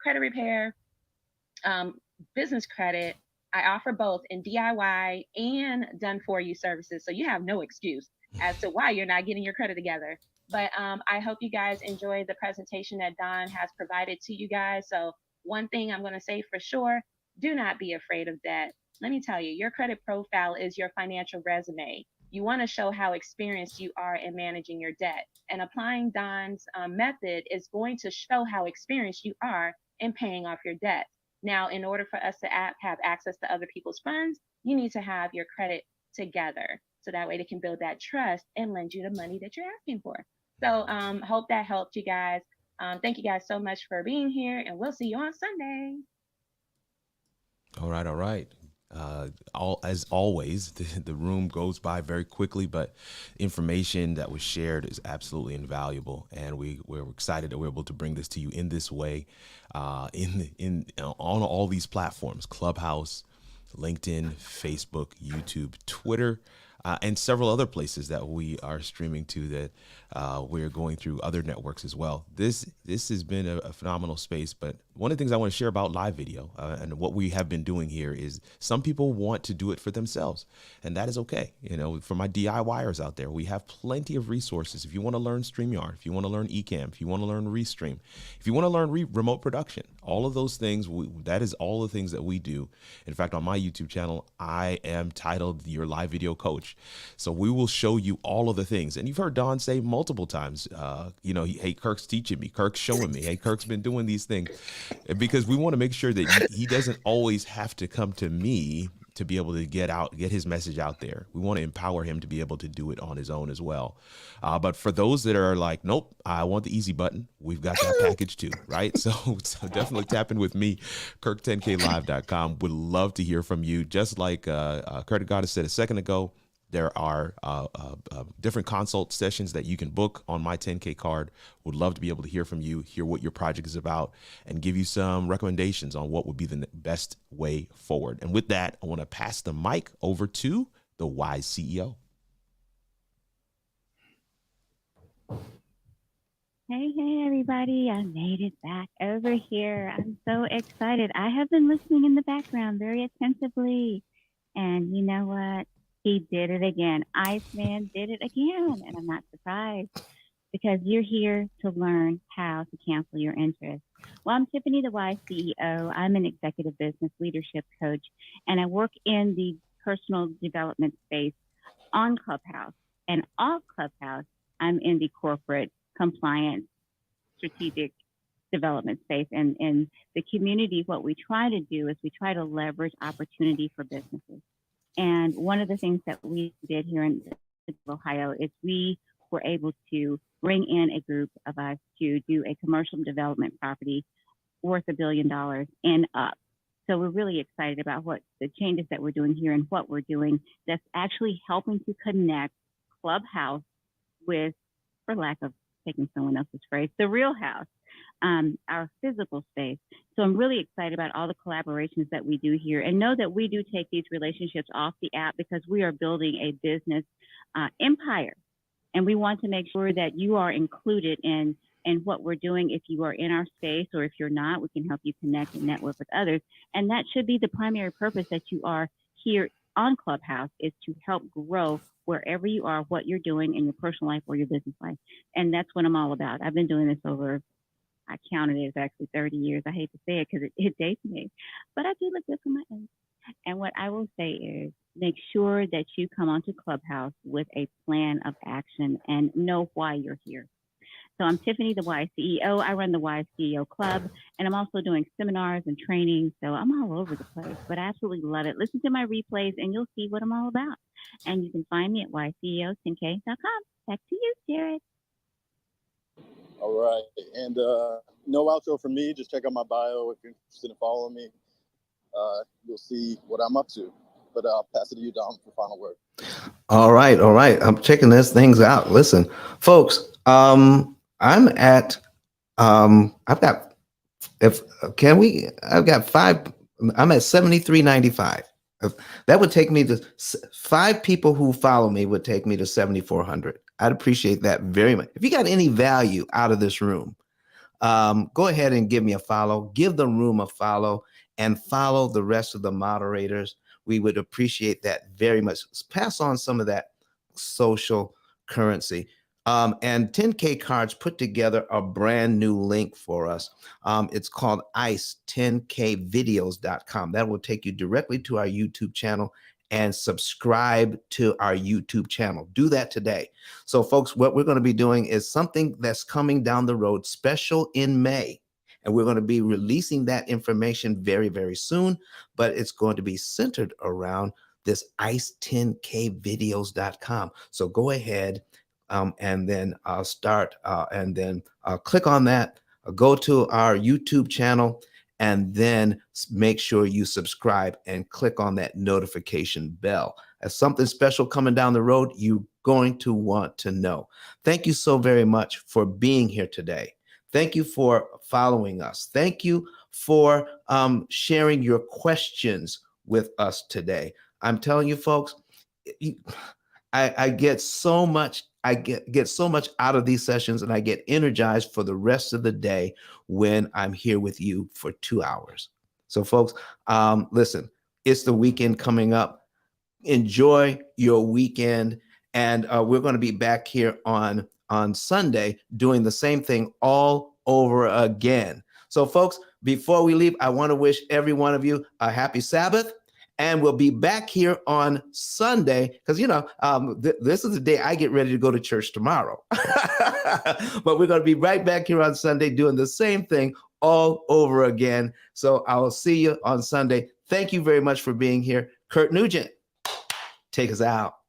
credit repair, business credit. I offer both in DIY and done for you services. So you have no excuse as to why you're not getting your credit together. But I hope you guys enjoyed the presentation that Don has provided to you guys. So one thing I'm going to say for sure, do not be afraid of debt. Let me tell you, your credit profile is your financial resume. you want to show how experienced you are in managing your debt. And applying Don's method is going to show how experienced you are in paying off your debt. Now, in order for us to have access to other people's funds, you need to have your credit together. So that way they can build that trust and lend you the money that you're asking for. So hope that helped you guys. Thank you guys so much for being here, and we'll see you on Sunday. All right, all right. As always, the room goes by very quickly, but information that was shared is absolutely invaluable, and we're excited that we're able to bring this to you in this way, on all these platforms: Clubhouse, LinkedIn, Facebook, YouTube, Twitter, and several other places that we are streaming to, that we're going through other networks as well. This has been a phenomenal space, but one of the things I want to share about live video and what we have been doing here is some people want to do it for themselves, and that is okay. You know, for my DIYers out there, we have plenty of resources. If you want to learn StreamYard, if you want to learn Ecamm, if you want to learn Restream, if you want to learn remote production, all of those things, that is all the things that we do. In fact, on my YouTube channel, I am titled Your Live Video Coach. So we will show you all of the things. And you've heard Don say multiple times, you know, hey, Kirk's teaching me, Kirk's showing me, hey, Kirk's been doing these things. Because we want to make sure that he doesn't always have to come to me to be able to get his message out there. We want to empower him to be able to do it on his own as well. But for those that are like, nope, I want the easy button, we've got that package too, right? So definitely tap in with me, Kirk10klive.com. Would love to hear from you. Just like Credit Goddess said a second ago, there are different consult sessions that you can book on my 10K card. Would love to be able to hear from you, hear what your project is about, and give you some recommendations on what would be the best way forward. And with that, I want to pass the mic over to the Wise CEO. Hey, everybody. I made it back over here. I'm so excited. I have been listening in the background very attentively. And you know what? He did it again. Iceman did it again. And I'm not surprised, because you're here to learn how to cancel your interest. Well, I'm Tiffany, the Wise CEO. I'm an executive business leadership coach, and I work in the personal development space on Clubhouse. And off Clubhouse, I'm in the corporate compliance strategic development space. And in the community, what we try to do is we try to leverage opportunity for businesses. And one of the things that we did here in Ohio is we were able to bring in a group of us to do a commercial development property worth $1 billion and up. So we're really excited about what the changes that we're doing here and what we're doing that's actually helping to connect Clubhouse with, for lack of taking someone else's phrase, the real house, our physical space. So I'm really excited about all the collaborations that we do here, and know that we do take these relationships off the app because we are building a business empire. And we want to make sure that you are included in what we're doing. If you are in our space, or if you're not, we can help you connect and network with others. And that should be the primary purpose that you are here on Clubhouse, is to help grow wherever you are, what you're doing in your personal life or your business life. And that's what I'm all about. I've been doing this over, I counted it as actually 30 years. I hate to say it because it dates me, but I do look good for my age. And what I will say is, make sure that you come onto Clubhouse with a plan of action and know why you're here. So I'm Tiffany, the Wise CEO. I run the Wise CEO Club, and I'm also doing seminars and training. So I'm all over the place, but I absolutely love it. Listen to my replays and you'll see what I'm all about. And you can find me at wiseceo10k.com. Back to you, Jared. All right. And no outro from me. Just check out my bio if you're interested in following me. You'll see what I'm up to. But I'll pass it to you, Dom, for final word. All right. All right. I'm checking these things out. Listen, folks, I'm at, I've got, I've got I'm at 73.95. That would take me to 5 people who follow me would take me to 7,400. I'd appreciate that very much. If you got any value out of this room, go ahead and give me a follow, give the room a follow, and follow the rest of the moderators. We would appreciate that very much. Pass on some of that social currency. And 10K Cards put together a brand new link for us. It's called ICE10kvideos.com. That will take you directly to our YouTube channel and subscribe to our YouTube channel. Do that today. So folks, what we're going to be doing is something that's coming down the road, special in May. And we're going to be releasing that information very, very soon, but it's going to be centered around this ice10kvideos.com. So go ahead and then click on that, go to our YouTube channel, and then make sure you subscribe and click on that notification bell. As something special coming down the road, you're going to want to know. Thank you so very much for being here today. Thank you for following us. Thank you for sharing your questions with us today. I'm telling you, folks, I get so much. I get so much out of these sessions, and I get energized for the rest of the day when I'm here with you for 2 hours. So, folks, listen, it's the weekend coming up. Enjoy your weekend, and we're going to be back here on Sunday doing the same thing all over again. So, folks, before we leave, I want to wish every one of you a happy Sabbath. And we'll be back here on Sunday because, this is the day I get ready to go to church tomorrow. But we're going to be right back here on Sunday doing the same thing all over again. So I will see you on Sunday. Thank you very much for being here. Kurt Nugent, take us out.